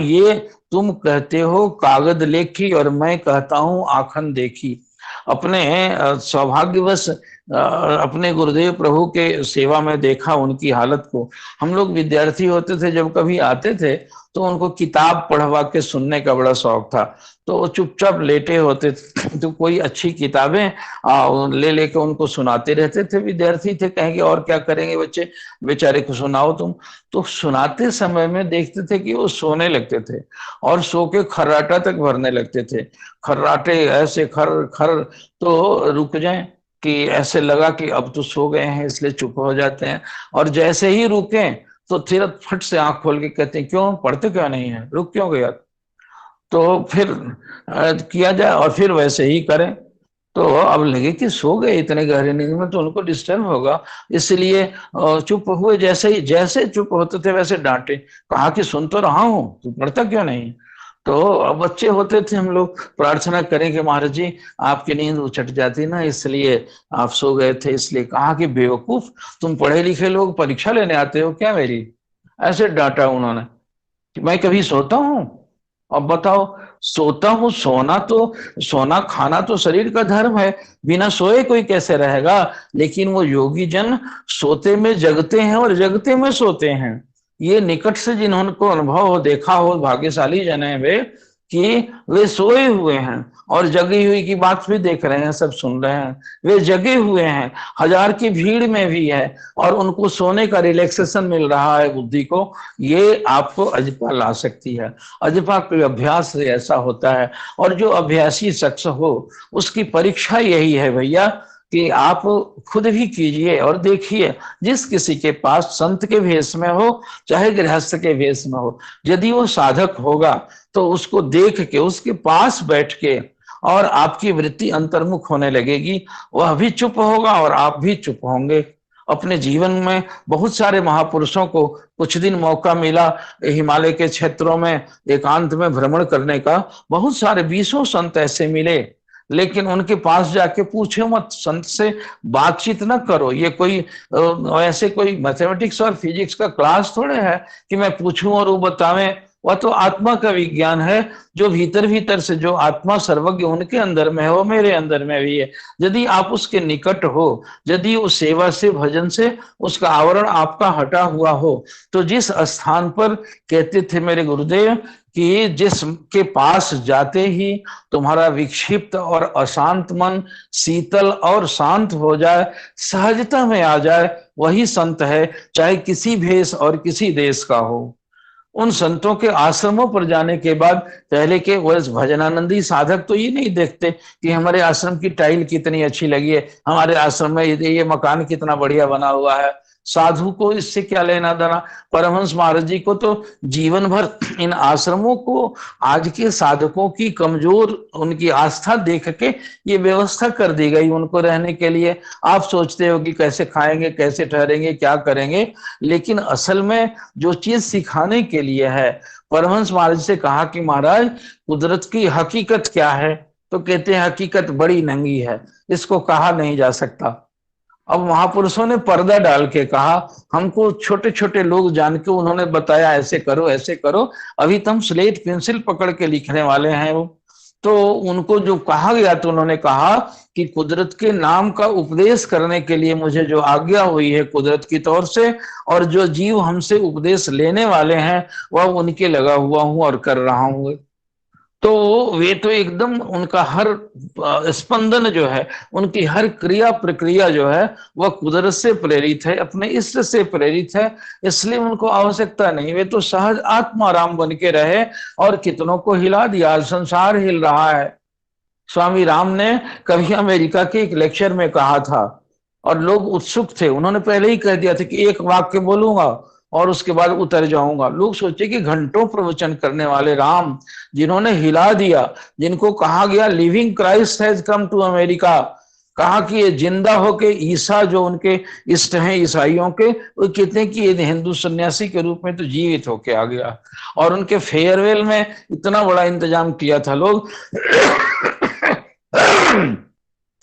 ये तुम कहते हो कागज लेखी और मैं कहता हूं आखन देखी। अपने सौभाग्यवश अपने गुरुदेव प्रभु के सेवा में देखा उनकी हालत को। हम लोग विद्यार्थी होते थे, जब कभी आते थे तो उनको किताब पढ़वा के सुनने का बड़ा शौक था। तो वो चुपचाप लेटे होते थे, तो कोई अच्छी किताबें ले लेके उनको सुनाते रहते थे। विद्यार्थी थे, कहेंगे और क्या करेंगे बच्चे, बेचारे को सुनाओ तुम। तो सुनाते समय में देखते थे कि वो सोने लगते थे और सो के खर्राटा तक भरने लगते थे। खर्राटे ऐसे खर खर, तो रुक जाएं कि ऐसे लगा कि अब तो सो गए हैं, इसलिए चुप हो जाते हैं। और जैसे ही रुके तो फिर फट से आंख खोल के कहते हैं, क्यों पढ़ते क्यों नहीं है, रुक क्यों गया? तो फिर किया जाए और फिर वैसे ही करें। तो अब लगे कि सो गए इतने गहरे नींद में तो उनको डिस्टर्ब होगा, इसलिए चुप हुए। जैसे चुप होते थे वैसे डांटे, कहा कि सुन तो रहा हूं, तू पढ़ता क्यों नहीं? तो अब बच्चे होते थे हम लोग, प्रार्थना करें कि महाराज जी आपकी नींद उछट जाती ना, इसलिए आप सो गए थे। इसलिए कहा कि बेवकूफ, तुम पढ़े लिखे लोग परीक्षा लेने आते हो क्या मेरी? ऐसे डांटा उन्होंने कि मैं कभी सोता हूँ? अब बताओ, सोता हूँ, सोना खाना तो शरीर का धर्म है, बिना सोए कोई कैसे रहेगा? लेकिन वो योगी जन सोते में जगते हैं और जगते में सोते हैं। ये निकट से जिन्होंने अनुभव हो, देखा हो, भाग्यशाली जन है वे, कि वे सोए हुए हैं और जगी हुई की बात भी देख रहे हैं, सब सुन रहे हैं। वे जगे हुए हैं, हजार की भीड़ में भी है, और उनको सोने का रिलैक्सेशन मिल रहा है बुद्धि को। ये आपको अजपा ला सकती है। अजपा के अभ्यास से ऐसा होता है। और जो अभ्यासी शख्स हो उसकी परीक्षा यही है भैया, कि आप खुद भी कीजिए और देखिए, जिस किसी के पास संत के भेष में हो चाहे गृहस्थ के भेष में हो, यदि वो साधक होगा तो उसको देख के, उसके पास बैठ के, और आपकी वृत्ति अंतर्मुख होने लगेगी। वह भी चुप होगा और आप भी चुप होंगे। अपने जीवन में बहुत सारे महापुरुषों को कुछ दिन मौका मिला हिमालय के क्षेत्रों में एकांत में भ्रमण करने का। बहुत सारे 20 संत ऐसे मिले, लेकिन उनके पास जाके पूछो मत, संत से बातचीत ना करो। ये कोई ऐसे कोई मैथमेटिक्स और फिजिक्स का क्लास थोड़े है कि मैं पूछूं और वो बतावें वह तो आत्मा का विज्ञान है, जो भीतर भीतर से जो आत्मा सर्वज्ञ उनके अंदर में है, वो मेरे अंदर में भी है। यदि आप उसके निकट हो, यदि उस सेवा से भजन से उसका आवरण आपका हटा हुआ हो, तो जिस स्थान पर कहते थे मेरे गुरुदेव कि जिसके पास जाते ही तुम्हारा विक्षिप्त और अशांत मन शीतल और शांत हो जाए, सहजता में आ जाए, वही संत है, चाहे किसी भेष और किसी देश का हो। उन संतों के आश्रमों पर जाने के बाद पहले के वर्ष भजनानंदी साधक तो ये नहीं देखते कि हमारे आश्रम की टाइल कितनी अच्छी लगी है, हमारे आश्रम में ये मकान कितना बढ़िया बना हुआ है। साधु को इससे क्या लेना देना। परमहंस महाराज जी को तो जीवन भर इन आश्रमों को आज के साधकों की कमजोर उनकी आस्था देख के ये व्यवस्था कर दी गई उनको रहने के लिए। आप सोचते हो कि कैसे खाएंगे, कैसे ठहरेंगे, क्या करेंगे, लेकिन असल में जो चीज सिखाने के लिए है। परमहंस महाराज से कहा कि महाराज कुदरत की हकीकत क्या है, तो कहते हैं हकीकत बड़ी नंगी है, इसको कहा नहीं जा सकता। अब महापुरुषों ने पर्दा डाल के कहा, हमको छोटे छोटे लोग जान के उन्होंने बताया ऐसे करो ऐसे करो, अभी तो हम स्लेट पेंसिल पकड़ के लिखने वाले हैं। वो तो उनको जो कहा गया तो उन्होंने कहा कि कुदरत के नाम का उपदेश करने के लिए मुझे जो आज्ञा हुई है कुदरत की तौर से, और जो जीव हमसे उपदेश लेने वाले हैं वह उनके लगा हुआ हूं और कर रहा हूं। तो वे तो एकदम उनका हर स्पंदन जो है, उनकी हर क्रिया प्रक्रिया जो है वह कुदरत से प्रेरित है, अपने इष्ट से प्रेरित है, इसलिए उनको आवश्यकता नहीं। वे तो सहज आत्माराम बन के रहे और कितनों को हिला दिया, संसार हिल रहा है। स्वामी राम ने कभी अमेरिका के एक लेक्चर में कहा था और लोग उत्सुक थे, उन्होंने पहले ही कह दिया था कि एक वाक्य बोलूंगा और उसके बाद उतर जाऊंगा। लोग सोचे कि घंटों प्रवचन करने वाले राम, जिन्होंने हिला दिया, जिनको कहा गया living Christ has come to America, कहा कि ये जिंदा होके ईसा जो उनके इष्ट हैं ईसाइयों के, वो कितने की ये हिंदू सन्यासी के रूप में तो जीवित होके आ गया। और उनके फेयरवेल में इतना बड़ा इंतजाम किया था लोग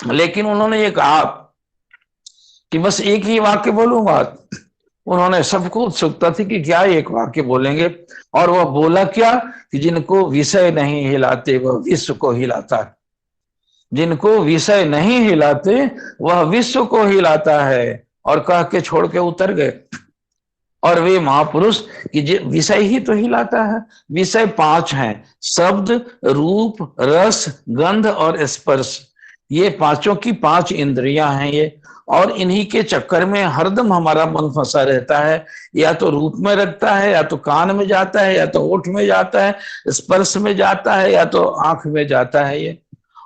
लेकिन उन्होंने ये कहा कि बस एक ही वाक्य बोलूंगा। उन्होंने सबको उत्सुकता थी कि क्या एक वाक्य बोलेंगे, और वह बोला क्या कि जिनको विषय नहीं हिलाते वह विश्व को हिलाता है, जिनको विषय नहीं हिलाते वह विश्व को हिलाता है, और कह के छोड़ के उतर गए। और वे महापुरुष कि विषय ही तो हिलाता है। विषय 5 हैं, शब्द, रूप, रस, गंध और स्पर्श। ये पांचों की 5 इंद्रियां हैं ये, और इन्हीं के चक्कर में हरदम हमारा मन फंसा रहता है। या तो रूप में रखता है, या तो कान में जाता है, या तो होठ में जाता है, स्पर्श में जाता है, या तो आंख में जाता है ये।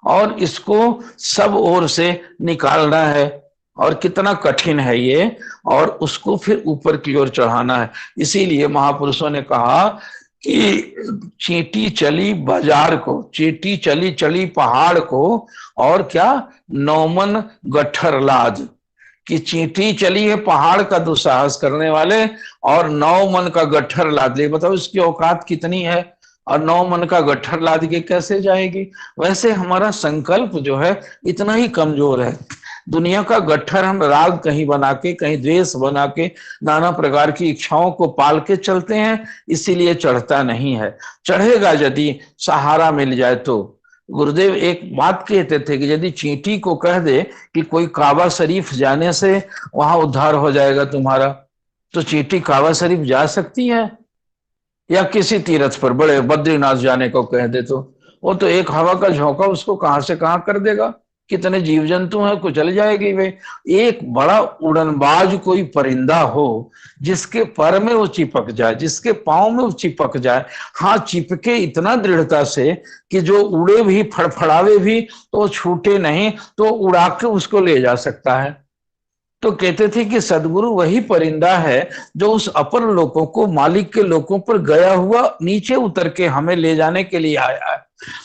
और इसको सब ओर से निकालना है, और कितना कठिन है ये, और उसको फिर ऊपर की ओर चढ़ाना है। इसीलिए महापुरुषों ने कहा कि चींटी चली बाजार को, चींटी चली चली पहाड़ को, और क्या नौमन गट्ठर लाज, कि चींटी चली है पहाड़ का दुस्साहस करने वाले, और 9 मन का गट्ठर लाद ले। बताओ इसकी औकात कितनी है, और 9 मन का गट्ठर लाद के कैसे जाएगी। वैसे हमारा संकल्प जो है इतना ही कमजोर है। दुनिया का गट्ठर हम राग कहीं बना के, कहीं द्वेष बना के, नाना प्रकार की इच्छाओं को पाल के चलते हैं, इसीलिए चढ़ता नहीं है। चढ़ेगा यदि सहारा मिल जाए तो। गुरुदेव एक बात कहते थे कि यदि चींटी को कह दे कि कोई काबा शरीफ जाने से वहां उद्धार हो जाएगा तुम्हारा, तो चींटी काबा शरीफ जा सकती है? या किसी तीर्थ पर बड़े बद्रीनाथ जाने को कह दे तो वो तो एक हवा का झोंका उसको कहां से कहां कर देगा। कितने जीव जंतु हैं, कुछ चल जाएगी वे। एक बड़ा उड़नबाज कोई परिंदा हो जिसके पर में वो चिपक जाए, जिसके पांव में वो चिपक जाए, हाँ चिपके इतना दृढ़ता से कि जो उड़े भी, फड़फड़ावे भी तो छूटे नहीं, तो उड़ा के उसको ले जा सकता है। तो कहते थे कि सदगुरु वही परिंदा है जो उस अपर लोकों को मालिक के लोकों पर गया हुआ नीचे उतर के हमें ले जाने के लिए आया है।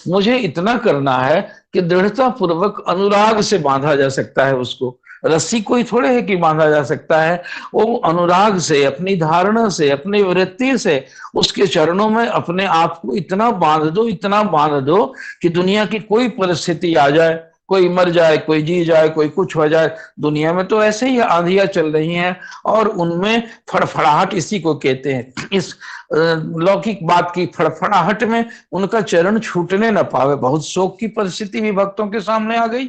मुझे इतना करना है कि दृढ़ता पूर्वक अनुराग से बांधा जा सकता है उसको। रस्सी कोई थोड़े है कि बांधा जा सकता है, वो अनुराग से, अपनी धारणा से, अपनी वृत्ति से उसके चरणों में अपने आप को इतना बांध दो, इतना बांध दो कि दुनिया की कोई परिस्थिति आ जाए, कोई मर जाए, कोई जी जाए, कोई कुछ हो जाए। दुनिया में तो ऐसे ही आंधियां चल रही हैं, और उनमें फड़फड़ाहट इसी को कहते हैं। इस लौकिक बात की फड़फड़ाहट में उनका चरण छूटने न पावे, बहुत शोक की परिस्थिति भी भक्तों के सामने आ गई।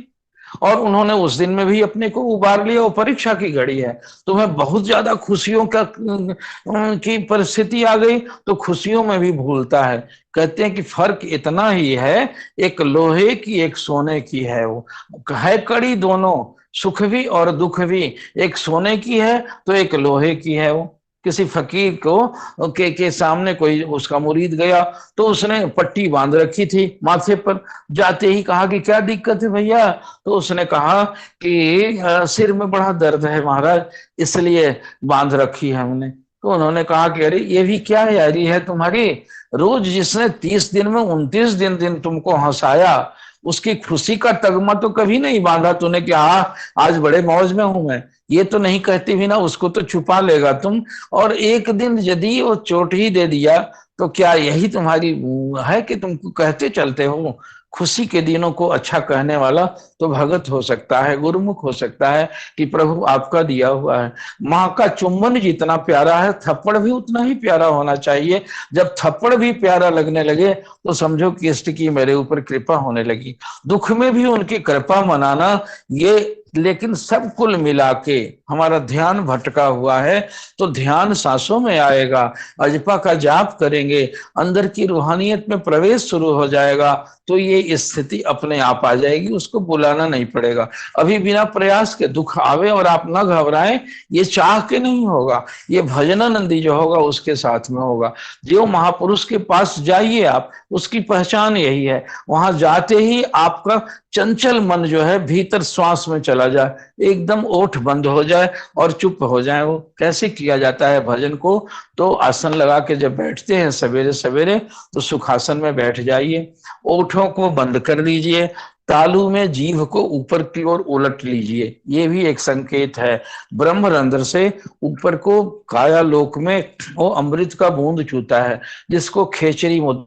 और उन्होंने उस दिन में भी अपने को उबार लिया। वो परीक्षा की घड़ी है, तुम्हें बहुत ज्यादा खुशियों का की परिस्थिति आ गई तो खुशियों में भी भूलता है। कहते हैं कि फर्क इतना ही है, एक लोहे की एक सोने की है। वो है कड़ी दोनों, सुख भी और दुख भी। एक सोने की है तो एक लोहे की है। वो किसी फकीर को के सामने कोई उसका मुरीद गया, तो उसने पट्टी बांध रखी थी माथे पर। जाते ही कहा कि क्या दिक्कत है भैया? तो उसने कहा कि सिर में बड़ा दर्द है महाराज, इसलिए बांध रखी है हमने। तो उन्होंने कहा कि अरे ये भी क्या यारी है तुम्हारी? रोज जिसने 30 दिन में 29 दिन दिन तुमको हंसाया, उसकी खुशी का तगमा तो कभी नहीं बांधा तूने कि हाँ आज बड़े मौज में हूं मैं। ये तो नहीं कहती भी ना, उसको तो छुपा लेगा तुम। और एक दिन यदि वो चोट ही दे दिया तो क्या यही तुम्हारी है कि तुमको कहते चलते हो? खुशी के दिनों को अच्छा कहने वाला तो भगत हो सकता है, गुरुमुख हो सकता है कि प्रभु आपका दिया हुआ है। माँ का चुम्बन जितना प्यारा है, थप्पड़ भी उतना ही प्यारा होना चाहिए। जब थप्पड़ भी प्यारा लगने लगे तो समझो कि इष्ट की मेरे ऊपर कृपा होने लगी। दुख में भी उनकी कृपा मनाना, ये लेकिन सब कुल मिला के हमारा ध्यान भटका हुआ है, तो ध्यान सांसों में आएगा। अजपा का जाप करेंगे, अंदर की रूहानियत में प्रवेश शुरू हो जाएगा, तो ये स्थिति अपने आप आ जाएगी, उसको बुलाना नहीं पड़ेगा। अभी बिना प्रयास के दुख आवे और आप ना घबराएं, ये चाह के नहीं होगा, ये भजनानंदी जो होगा उसके साथ में होगा। जो महापुरुष के पास जाइए आप, उसकी पहचान यही है। वहां जाते ही आपका चंचल मन जो है भीतर श्वास में चला जाए, एकदम ओठ बंद हो जाए और चुप हो जाए। वो कैसे किया जाता है भजन को? तो आसन लगा के जब बैठते हैं सवेरे सवेरे, तो सुखासन में बैठ जाइए, ओठों को बंद कर लीजिए, तालू में जीभ को ऊपर की ओर उलट लीजिए। ये भी एक संकेत है। ब्रह्मरंध्र से ऊपर को काया लोक में वो अमृत का बूंद चूता है, जिसको खेचरी मुद्रा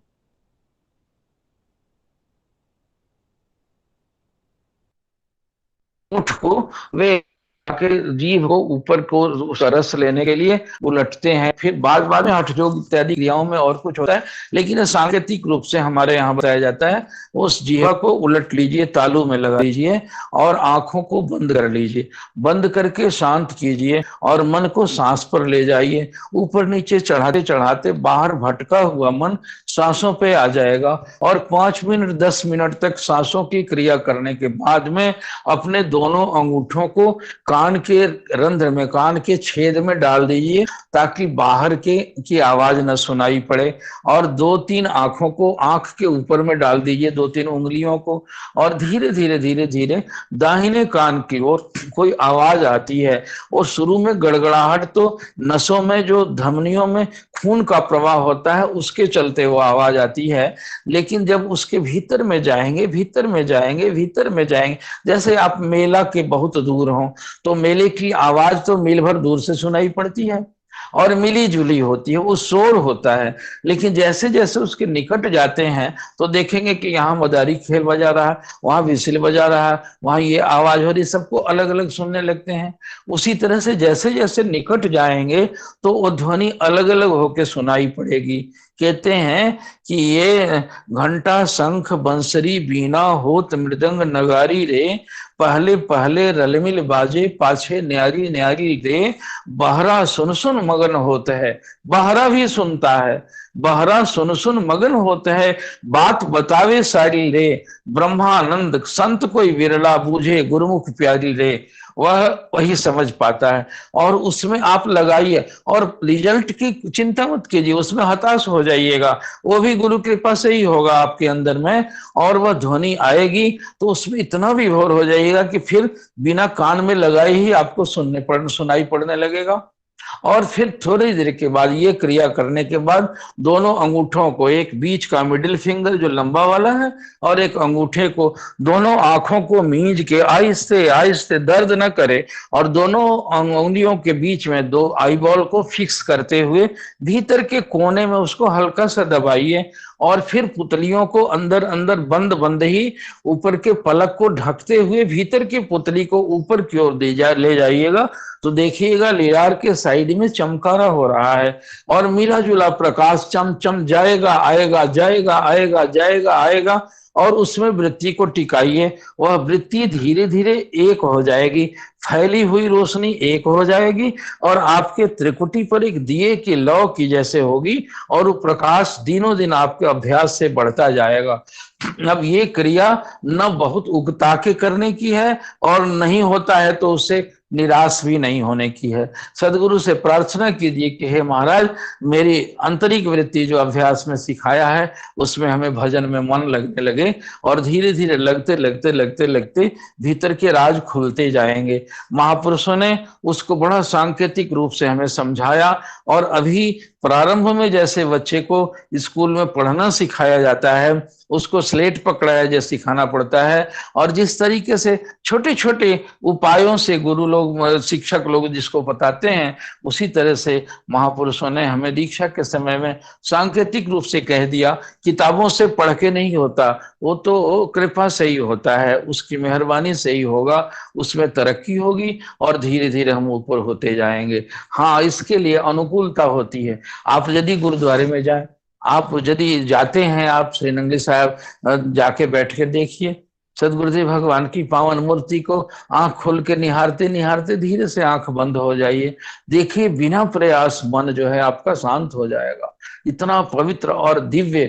ऊँट को वे के जीभ को ऊपर को उस रस लेने के लिए उलटते हैं। फिर बाद बाद में हठ योग इत्यादि क्रियाओं में और कुछ होता है, लेकिन सांकेतिक रूप से हमारे यहाँ बताया जाता है। उस जीवा को उलट लीजिए, तालू में लगा लीजिए और आंखों को बंद कर लीजिए। बंद करके शांत कीजिए और मन को सांस पर ले जाइए। ऊपर नीचे चढ़ाते चढ़ाते बाहर भटका हुआ मन सांसों पे आ जाएगा, और 5 मिनट 10 मिनट तक सांसों की क्रिया करने के बाद में अपने दोनों अंगूठों को कान के रंध्र में, कान के छेद में डाल दीजिए, ताकि बाहर के की आवाज न सुनाई पड़े। और 2-3 आंखों को आंख के ऊपर में डाल दीजिए, 2-3 उंगलियों को। और धीरे धीरे धीरे धीरे दाहिने कान की ओर कोई आवाज आती है। और शुरू में गड़गड़ाहट तो नसों में, जो धमनियों में खून का प्रवाह होता है, उसके चलते वो आवाज आती है। लेकिन जब उसके भीतर में जाएंगे, भीतर में जाएंगे, भीतर में जाएंगे, जैसे आप मेला के बहुत दूर हो तो मेले की आवाज तो मील भर दूर से सुनाई पड़ती है और मिली जुली होती है, वो शोर होता है। लेकिन जैसे जैसे उसके निकट जाते हैं तो देखेंगे कि यहाँ मदारी खेल बजा रहा है, वहां विसिल बजा रहा है, वहां ये आवाज हो रही, सबको अलग अलग सुनने लगते हैं। उसी तरह से जैसे जैसे निकट जाएंगे तो वो ध्वनि अलग अलग होकर सुनाई पड़ेगी। कहते हैं कि ये घंटा शंख बंसरी बीना होत मृदंग नगारी रे, पहले पहले रलमिल बाजे पाछे न्यारी न्यारी रे, बहरा सुन सुन मगन होता है। बहरा भी सुनता है, बहरा सुन सुन मगन होता है, बात बतावे सारी रे, ब्रह्मानंद संत कोई विरला बूझे गुरुमुख प्यारी रे। वह वही समझ पाता है, और उसमें आप लगाइए। और रिजल्ट की चिंता मत कीजिए, उसमें हताश हो जाइएगा, वो भी गुरु कृपा से ही होगा आपके अंदर में। और वह ध्वनि आएगी तो उसमें इतना विभोर हो जाइएगा कि फिर बिना कान में लगाए ही आपको सुनाई पड़ने लगेगा। और फिर थोड़ी देर के बाद ये क्रिया करने के बाद दोनों अंगूठों को, एक बीच का मिडिल फिंगर जो लंबा वाला है और एक अंगूठे को, दोनों आंखों को मींज के आहिस्ते आहिस्ते, दर्द न करे, और दोनों उंगलियों के बीच में दो आईबॉल को फिक्स करते हुए भीतर के कोने में उसको हल्का सा दबाइए। और फिर पुतलियों को अंदर अंदर बंद बंद ही ऊपर के पलक को ढकते हुए भीतर की पुतली को ऊपर की ओर ले जाइएगा। तो देखिएगा लीलार के साइड में चमकारा हो रहा है और मिला जुला प्रकाश चम चम जाएगा आएगा, जाएगा आएगा, जाएगा आएगा। और उसमें वृत्ति को टिकाइए, वह वृत्ति धीरे धीरे एक हो जाएगी, फैली हुई रोशनी एक हो जाएगी और आपके त्रिकुटी पर एक दिए की लौ की जैसे होगी और वो प्रकाश दिनों दिन आपके अभ्यास से बढ़ता जाएगा। अब ये क्रिया न बहुत उगता के करने की है और नहीं होता है तो उससे निराश भी नहीं होने की है। सदगुरु से प्रार्थना कीजिए कि हे महाराज, मेरी आंतरिक वृत्ति जो अभ्यास में सिखाया है उसमें हमें भजन में मन लगने लगे और धीरे धीरे लगते लगते लगते लगते भीतर के राज खुलते जाएंगे। महापुरुषों ने उसको बड़ा सांकेतिक रूप से हमें समझाया। और अभी प्रारंभ में जैसे बच्चे को स्कूल में पढ़ना सिखाया जाता है, उसको स्लेट पकड़ाया जैसे सिखाना पड़ता है, और जिस तरीके से छोटे छोटे उपायों से गुरु लोग, शिक्षक लोग जिसको बताते हैं, उसी तरह से महापुरुषों ने हमें दीक्षा के समय में सांकेतिक रूप से कह दिया। किताबों से पढ़ के नहीं होता, वो तो कृपा से ही होता है, उसकी मेहरबानी से ही होगा, उसमें तरक्की होगी और धीरे धीरे हम ऊपर होते जाएंगे। हाँ, इसके लिए अनुकूलता होती है। आप यदि गुरुद्वारे में जाए, आप यदि जाते हैं, आप श्री नंगली साहब जाके बैठ के देखिए सदगुरुदेव भगवान की पावन मूर्ति को, आंख खोल के निहारते निहारते धीरे से आंख बंद हो जाइए। देखिए बिना प्रयास मन जो है आपका शांत हो जाएगा। इतना पवित्र और दिव्य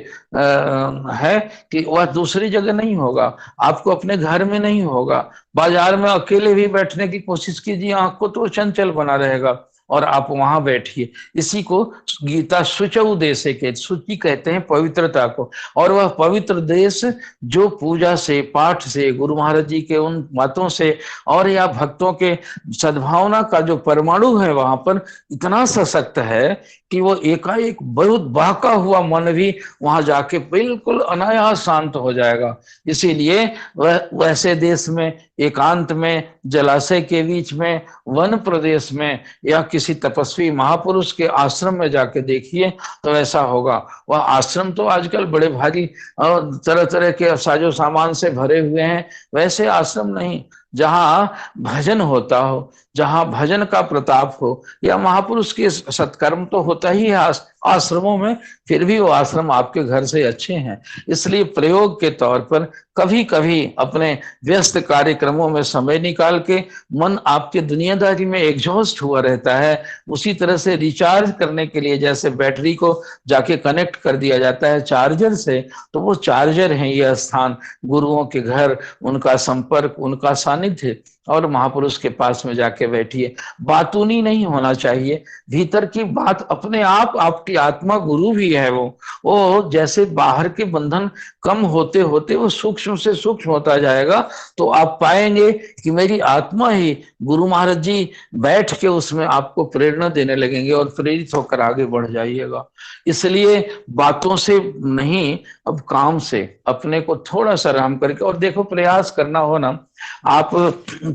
है कि वह दूसरी जगह नहीं होगा, आपको अपने घर में नहीं होगा। बाजार में अकेले भी बैठने की कोशिश कीजिए, आंख को तो चंचल बना रहेगा और आप वहां बैठिए। इसी को गीता शुचौ देशे के, शुचि कहते हैं पवित्रता को। और वह पवित्र देश जो पूजा से, पाठ से, गुरु महाराज जी के उन बातों से और या भक्तों के सद्भावना का जो परमाणु है वहां पर इतना सशक्त है कि वो एकाएक बहुत बहका हुआ मन भी वहां जाके बिल्कुल अनायास शांत हो जाएगा। इसीलिए वह वैसे देश में, एकांत में, जलाशय के बीच में, वन प्रदेश में या किसी तपस्वी महापुरुष के आश्रम में जाके देखिए तो ऐसा होगा। वह आश्रम तो आजकल बड़े भारी और तरह तरह के साजो सामान से भरे हुए हैं, वैसे आश्रम नहीं, जहां भजन होता हो, जहां भजन का प्रताप हो, या महापुरुष के सत्कर्म तो होता ही है आश्रमों में, फिर भी वो आश्रम आपके घर से अच्छे हैं। इसलिए प्रयोग के तौर पर कभी कभी अपने व्यस्त कार्यक्रमों में समय निकाल के, मन आपके दुनियादारी में एग्जॉस्ट हुआ रहता है, उसी तरह से रिचार्ज करने के लिए जैसे बैटरी को जाके कनेक्ट कर दिया जाता है चार्जर से, तो वो चार्जर है यह स्थान, गुरुओं के घर, उनका संपर्क, उनका सानिध्य। और महापुरुष के पास में जाके बैठिए। बातूनी नहीं होना चाहिए, भीतर की बात अपने आप, आपकी आत्मा गुरु भी है। वो जैसे बाहर के बंधन कम होते होते वो सूक्ष्म से सूक्ष्म होता जाएगा, तो आप पाएंगे कि मेरी आत्मा ही, गुरु महाराज जी बैठ के उसमें आपको प्रेरणा देने लगेंगे और प्रेरित होकर आगे बढ़ जाइएगा। इसलिए बातों से नहीं, अब काम से अपने को थोड़ा सा आराम करके, और देखो प्रयास करना हो ना, आप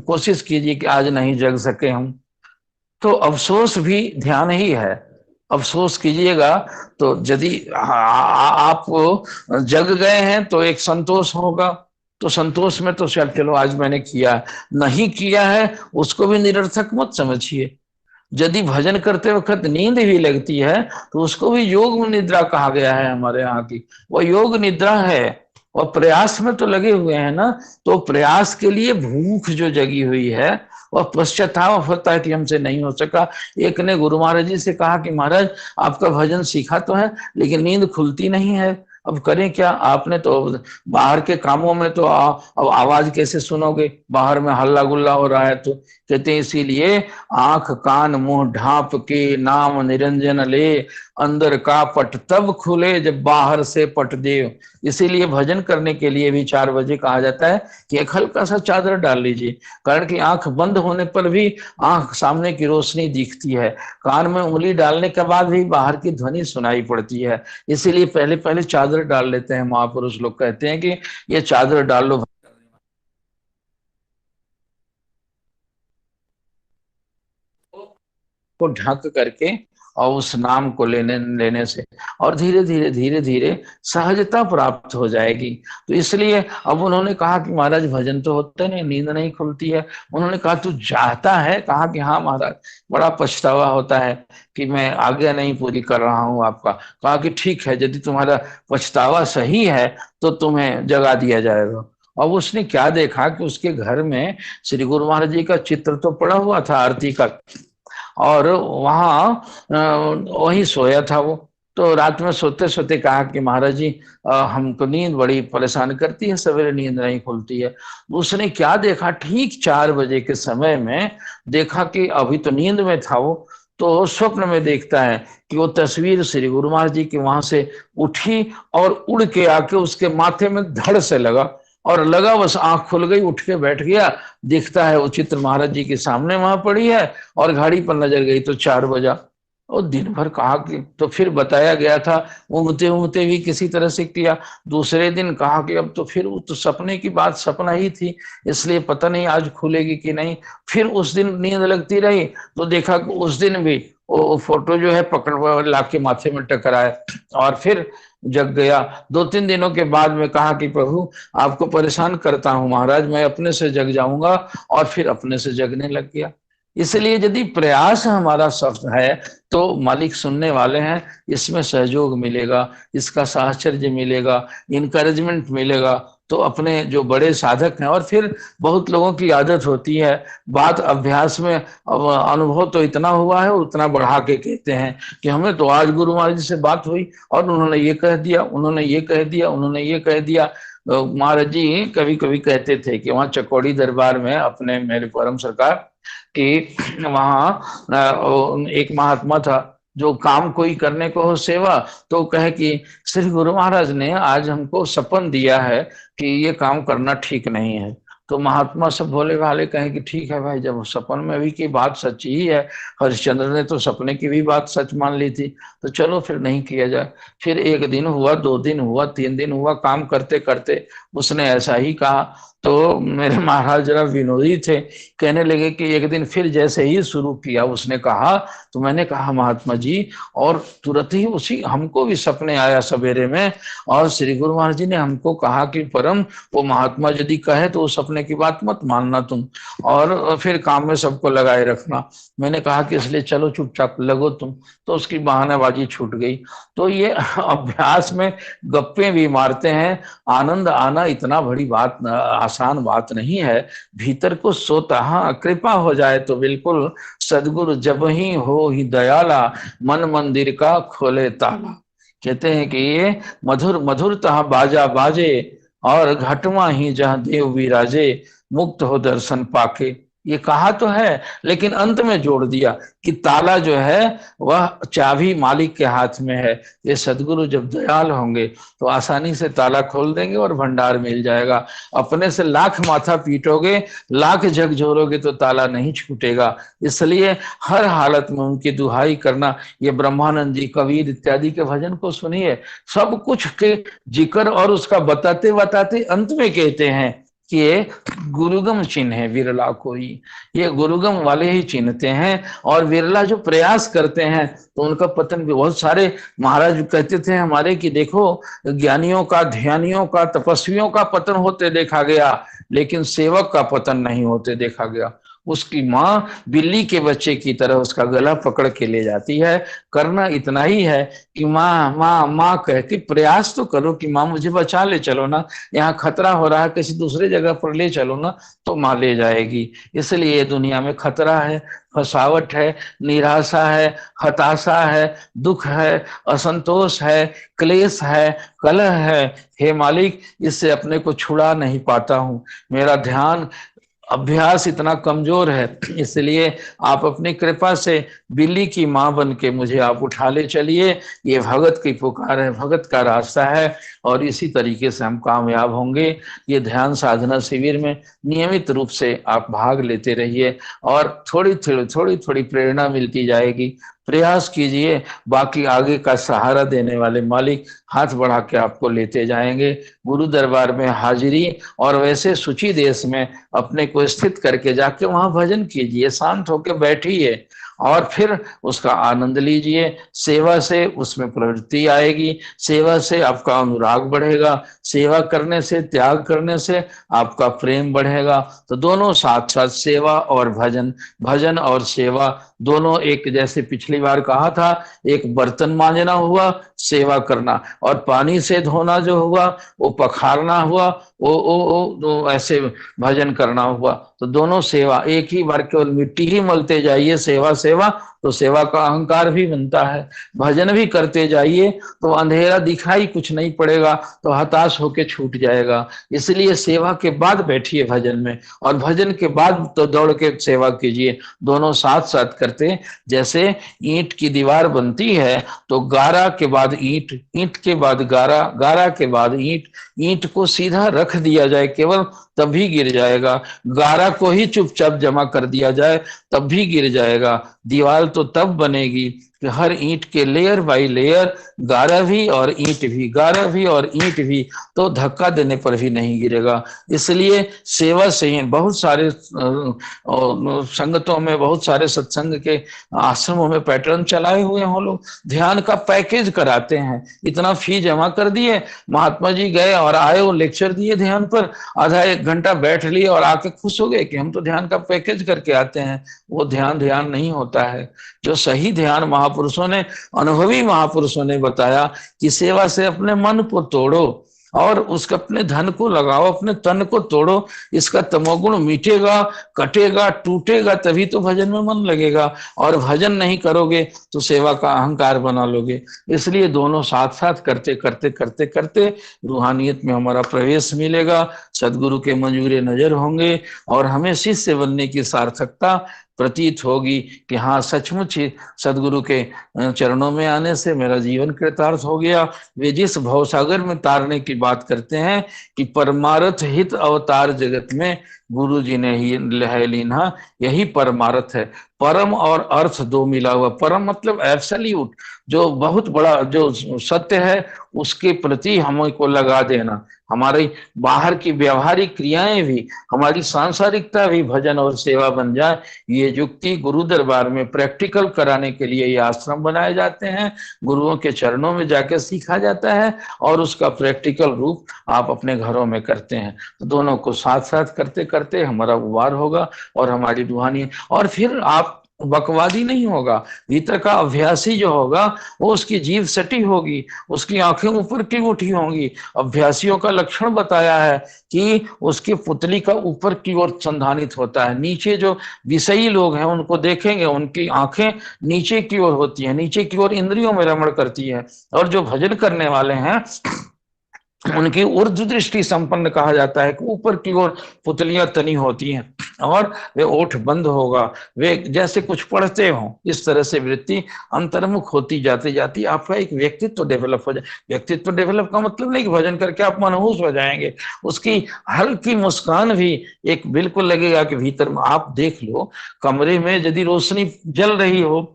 कोशिश कीजिए कि आज नहीं जग सके हम, तो अफसोस भी ध्यान ही है। अफसोस कीजिएगा तो यदि आप जग गए हैं तो एक संतोष होगा, तो संतोष में तो चलो आज मैंने किया, नहीं किया है उसको भी निरर्थक मत समझिए। यदि भजन करते वक्त नींद भी लगती है तो उसको भी योग निद्रा कहा गया है हमारे यहाँ की, वो योग निद्रा है। और प्रयास में तो लगे हुए हैं ना, तो प्रयास के लिए भूख जो जगी हुई है, वह पश्चाताप होता है कि हमसे नहीं हो सका। एक ने गुरु महाराज जी से कहा कि महाराज आपका भजन सीखा तो है लेकिन नींद खुलती नहीं है, अब करें क्या, आपने तो बाहर के कामों में तो अब आवाज कैसे सुनोगे, बाहर में हल्ला गुल्ला हो रहा है। तो कहते हैं इसीलिए आंख कान मुंह ढांप के नाम निरंजन ले, अंदर का पट तब खुले जब बाहर से पट दे। इसीलिए भजन करने के लिए भी 4 बजे कहा जाता है कि एक हल्का सा चादर डाल लीजिए, कारण कि आंख बंद होने पर भी आंख सामने की रोशनी दिखती है, कान में उंगली डालने के बाद भी बाहर की ध्वनि सुनाई पड़ती है। इसीलिए पहले पहले चादर डाल लेते हैं, महापुरुष लोग कहते हैं कि ये चादर डाल लो को ढक करके, और उस नाम को लेने लेने से और धीरे धीरे धीरे धीरे सहजता प्राप्त हो जाएगी। तो इसलिए अब उन्होंने कहा कि महाराज भजन तो होते नहीं, नींद नहीं खुलती है। उन्होंने कहा तू चाहता है, कहा कि हाँ महाराज, बड़ा पछतावा होता है कि मैं आज्ञा नहीं पूरी कर रहा हूँ आपका। कहा कि ठीक है, यदि तुम्हारा पछतावा सही है तो तुम्हें जगा दिया जाएगा। अब उसने क्या देखा कि उसके घर में श्री गुरु महाराज जी का चित्र तो पड़ा हुआ था आरती का, और वहां वही सोया था वो। तो रात में सोते सोते कहा कि महाराज जी, हमको नींद बड़ी परेशान करती है, सवेरे नींद नहीं खुलती है। उसने क्या देखा, ठीक 4 बजे के समय में देखा कि अभी तो नींद में था वो, तो स्वप्न में देखता है कि वो तस्वीर श्री गुरु महाराज जी की वहां से उठी और उड़ के आके उसके माथे में धड़ से लगा, और लगा बस आंख खुल गई, उठ के बैठ गया। दिखता है वो चित्र महाराज जी के सामने वहां पड़ी है, और घड़ी पर नजर गई तो 4 बजा। और दिन भर कहा कि, तो फिर बताया गया था, ऊँगते ऊँगते भी किसी तरह से किया। दूसरे दिन कहा कि अब तो फिर वो तो सपने की बात सपना ही थी, इसलिए पता नहीं आज खुलेगी कि नहीं। फिर उस दिन नींद लगती रही, तो देखा कि उस दिन भी वो फोटो जो है पकड़ ला के माथे में टकराया, और फिर जग गया। 2-3 दिनों के बाद में कहा कि प्रभु, आपको परेशान करता हूं महाराज, मैं अपने से जग जाऊंगा, और फिर अपने से जगने लग गया। इसलिए यदि प्रयास हमारा सफल है तो मालिक सुनने वाले हैं, इसमें सहयोग मिलेगा, इसका साहचर्य मिलेगा, इनकरेजमेंट मिलेगा। तो अपने जो बड़े साधक हैं, और फिर बहुत लोगों की आदत होती है बात अभ्यास में, अब अनुभव तो इतना हुआ है उतना बढ़ा के कहते हैं कि हमें तो आज गुरु महाराज जी से बात हुई और उन्होंने ये कह दिया, उन्होंने ये कह दिया, उन्होंने ये कह दिया। महाराज जी कभी कभी कहते थे कि वहाँ चकौड़ी दरबार में अपने मेरे परम सरकार कि वहाँ एक महात्मा था, जो काम कोई करने को हो सेवा, तो कहे कि श्री गुरु महाराज ने आज हमको सपन दिया है कि ये काम करना ठीक नहीं है। तो महात्मा सब भोले भाले कहे कि ठीक है भाई, जब सपन में भी की बात सच्ची ही है, हरिश्चंद्र ने तो सपने की भी बात सच मान ली थी, तो चलो फिर नहीं किया जाए। फिर 1 दिन हुआ, 2 दिन हुआ, 3 दिन हुआ, काम करते करते उसने ऐसा ही कहा। तो मेरे महाराज जरा विनोदी थे, कहने लगे कि एक दिन फिर जैसे ही शुरू किया उसने कहा, तो मैंने कहा महात्मा जी, और तुरंत ही उसी हमको भी सपने आया सवेरे में, और श्री गुरु महाराज जी ने हमको कहा कि परम, वो महात्मा यदि कहे तो उस सपने की बात मत मानना तुम, और फिर काम में सबको लगाए रखना। मैंने कहा कि इसलिए चलो चुपचाप लगो तुम, तो उसकी बहानाबाजी छूट गई। तो ये अभ्यास में गप्पे भी मारते हैं, आनंद आना इतना बड़ी बात आसान बात नहीं है। भीतर को सोता, हाँ कृपा हो जाए तो बिल्कुल, सदगुरु जब ही हो ही दयाला, मन मंदिर का खोले ताला। कहते हैं कि ये मधुर मधुर तह बाजा बाजे, और घटवा ही जहाँ देव विराजे, मुक्त हो दर्शन पाके। ये कहा तो है, लेकिन अंत में जोड़ दिया कि ताला जो है वह चाबी मालिक के हाथ में है। ये सदगुरु जब दयाल होंगे तो आसानी से ताला खोल देंगे और भंडार मिल जाएगा। अपने से लाख माथा पीटोगे, लाख झकझोरोगे तो ताला नहीं छूटेगा। इसलिए हर हालत में उनकी दुहाई करना। ये ब्रह्मानंद जी, कबीर इत्यादि के भजन को सुनिए, सब कुछ के जिक्र और उसका बताते बताते अंत में कहते हैं कि ये गुरुगम चिन्ह है, विरला कोई। ये गुरुगम वाले ही चिन्हते हैं, और विरला जो प्रयास करते हैं तो उनका पतन भी। बहुत सारे महाराज कहते थे हमारे कि देखो, ज्ञानियों का, ध्यानियों का, तपस्वियों का पतन होते देखा गया, लेकिन सेवक का पतन नहीं होते देखा गया। उसकी माँ बिल्ली के बच्चे की तरह उसका गला पकड़ के ले जाती है। करना इतना ही है कि माँ माँ माँ कह के प्रयास तो करो कि माँ मुझे बचा ले चलो ना, यहाँ खतरा हो रहा है, किसी दूसरे जगह पर ले चलो ना, तो माँ ले जाएगी। इसलिए दुनिया में खतरा है, फसावट है, निराशा है, हताशा है, दुख है, असंतोष है, क्लेश है, कलह है। हे मालिक, इससे अपने को छुड़ा नहीं पाता हूँ। मेरा ध्यान अभ्यास इतना कमजोर है, इसलिए आप अपनी कृपा से बिल्ली की मां बन के मुझे आप उठा ले चलिए। ये भगत की पुकार है, भगत का रास्ता है, और इसी तरीके से हम कामयाब होंगे। ये ध्यान साधना शिविर में नियमित रूप से आप भाग लेते रहिए, और थोड़ी थोड़ी प्रेरणा मिलती जाएगी। प्रयास कीजिए, बाकी आगे का सहारा देने वाले मालिक हाथ बढ़ा के आपको लेते जाएंगे। गुरु दरबार में हाजिरी, और वैसे सूची देश में अपने को स्थित करके जाके वहां भजन कीजिए, शांत होकर बैठिए, और फिर उसका आनंद लीजिए। सेवा से उसमें प्रवृत्ति आएगी, सेवा से आपका अनुराग बढ़ेगा, सेवा करने से, त्याग करने से आपका प्रेम बढ़ेगा। तो दोनों साथ साथ, सेवा और भजन, भजन और सेवा दोनों एक जैसे। पिछली बार कहा था, एक बर्तन मांजना हुआ सेवा करना, और पानी से धोना जो हुआ वो पखारना हुआ, वो ऐसे भजन करना हुआ। तो दोनों सेवा, एक ही बार केवल मिट्टी ही मलते जाइए, सेवा सेवा, तो सेवा का अहंकार भी बनता है। भजन भी करते जाइए तो अंधेरा दिखाई कुछ नहीं पड़ेगा, तो हताश होके छूट जाएगा। इसलिए सेवा के बाद बैठिए भजन में, और भजन के बाद तो दौड़ के सेवा कीजिए। दोनों साथ साथ करते, जैसे ईंट की दीवार बनती है तो गारा के बाद ईंट, ईंट के बाद गारा, गारा के बाद ईंट, ईंट को सीधा रख दिया जाए केवल, तभी गिर जाएगा। गारा को ही चुपचाप जमा कर दिया जाए, तब भी गिर जाएगा। दीवार तो तब बनेगी कि हर ईंट के लेयर बाय लेयर, गारा भी और ईंट भी, गारा भी और ईंट भी, तो धक्का देने पर भी नहीं गिरेगा। इसलिए सेवा से ही बहुत सारे संगतों में, बहुत सारे सत्संग के आश्रमों में पैटर्न चलाए हुए हैं लोग, ध्यान का पैकेज कराते हैं। इतना फी जमा कर दिए, महात्मा जी गए और आए, वो लेक्चर दिए ध्यान पर, आधा एक घंटा बैठ लिए और आके खुश हो गए कि हम तो ध्यान का पैकेज करके आते हैं। वो ध्यान ध्यान नहीं होता है। जो सही ध्यान महापुरुषों ने, अनुभवी महापुरुषों ने बताया कि सेवा से अपने मन को तोड़ो, और उसका अपने धन को लगाओ, अपने तन को तोड़ो, इसका तमोगुण मिटेगा, कटेगा, टूटेगा, तभी तो भजन में मन लगेगा। और भजन नहीं करोगे तो सेवा का अहंकार बना लोगे। इसलिए दोनों साथ साथ करते करते करते करते रूहानियत में हमारा प्रवेश मिलेगा, सदगुरु के मंजूरे नजर होंगे, और हमें शिष्य बनने की सार्थकता प्रतीत होगी कि हाँ, सचमुच ही सदगुरु के चरणों में आने से मेरा जीवन कृतार्थ हो गया। वे जिस भवसागर में तारने की बात करते हैं कि परमार्थ हित अवतार जगत में गुरु जी ने ही है लीना, यही परमार्थ है। परम और अर्थ दो मिला हुआ, परम मतलब एब्सोल्यूट, जो बहुत बड़ा जो सत्य है, उसके प्रति हमको लगा देना। हमारी बाहर की व्यवहारिक क्रियाएं भी, हमारी सांसारिकता भी भजन और सेवा बन जाए, ये युक्ति गुरु दरबार में प्रैक्टिकल कराने के लिए ये आश्रम बनाए जाते हैं, गुरुओं के चरणों में जाकर सीखा जाता है, और उसका प्रैक्टिकल रूप आप अपने घरों में करते हैं। तो दोनों को साथ साथ करते करते हमारा उबार होगा, और हमारी रूहानी, और फिर आप बकवादी नहीं होगा। भीतर का अभ्यासी जो होगा, वो उसकी जीभ सटी होगी, उसकी आंखें ऊपर की उठी होंगी। अभ्यासियों का लक्षण बताया है कि उसकी पुतली का ऊपर की ओर संधानित होता है। नीचे जो विषयी लोग हैं उनको देखेंगे, उनकी आंखें नीचे की ओर होती है, नीचे की ओर इंद्रियों में रमण करती है। और जो भजन करने वाले हैं उनकी ऊर्ध्व दृष्टि संपन्न कहा जाता है कि ऊपर की ओर पुतलियां तनी होती हैं, और वे ओठ बंद होगा, वे जैसे कुछ पढ़ते हो। इस तरह से वृत्ति अंतर्मुख होती जाती जाती आपका एक व्यक्तित्व डेवलप हो जाए। व्यक्तित्व डेवलप का मतलब नहीं कि भजन करके आप मनहूस हो जाएंगे, उसकी हल्की मुस्कान भी एक बिल्कुल लगेगा कि भीतर में। आप देख लो, कमरे में यदि रोशनी जल रही हो,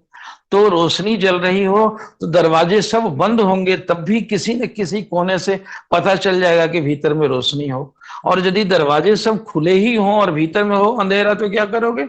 तो रोशनी जल रही हो तो दरवाजे सब बंद होंगे, तब भी किसी न किसी कोने से पता चल जाएगा कि भीतर में रोशनी हो। और यदि दरवाजे सब खुले ही हों और भीतर में हो अंधेरा, तो क्या करोगे?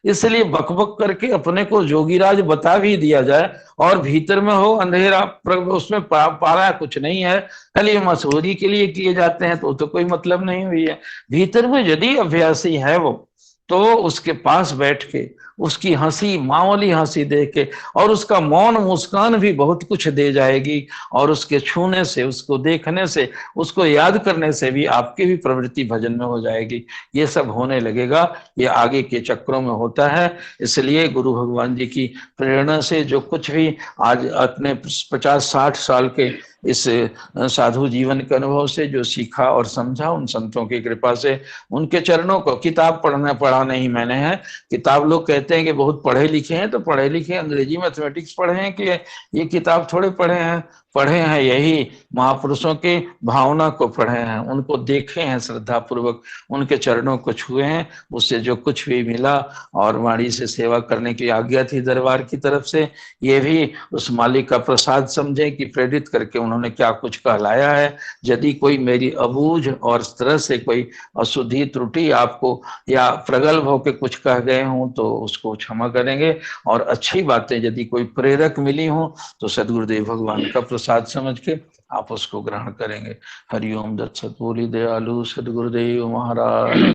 इसलिए बकबक करके अपने को जोगीराज बता भी दिया जाए, और भीतर में हो अंधेरा, उसमें पारा कुछ नहीं है, खाली मशहूरी के लिए किए जाते हैं, तो कोई मतलब नहीं हुई है। भीतर में यदि अभ्यासी है वो, तो उसके पास बैठ के उसकी हंसी, मामूली हंसी देख के, और उसका मौन मुस्कान भी बहुत कुछ दे जाएगी। और उसके छूने से, उसको देखने से, उसको याद करने से भी आपकी भी प्रवृत्ति भजन में हो जाएगी। ये सब होने लगेगा। ये आगे के चक्रों में होता है। इसलिए गुरु भगवान जी की प्रेरणा से जो कुछ भी आज अपने 50-60 साल के इस साधु जीवन के अनुभव से जो सीखा और समझा, उन संतों की कृपा से, उनके चरणों को, किताब पढ़ा नहीं मैंने है। किताब लोग कहते हैं कि बहुत पढ़े लिखे हैं, तो पढ़े लिखे अंग्रेजी मैथमेटिक्स पढ़े हैं कि ये किताब थोड़े पढ़े हैं? पढ़े हैं यही महापुरुषों के भावना को पढ़े हैं, उनको देखे हैं श्रद्धा पूर्वक, उनके चरणों को छुए हैं। उससे जो कुछ भी मिला, और वाणी से सेवा करने की आज्ञा थी दरबार की तरफ से, ये भी उस मालिक का प्रसाद समझे कि प्रेरित करके उन्होंने क्या कुछ कहलाया है। यदि कोई मेरी अबूझ और इस तरह से कोई अशुद्धि त्रुटि आपको या प्रगल्भ होकर कुछ कह गए हों तो उसको क्षमा करेंगे। और अच्छी बातें यदि कोई प्रेरक मिली हो तो सदगुरुदेव भगवान का प्रसाद समझ के आप उसको ग्रहण करेंगे। हरिओम दत्सत। बोली दयालु सदगुरुदेव महाराज।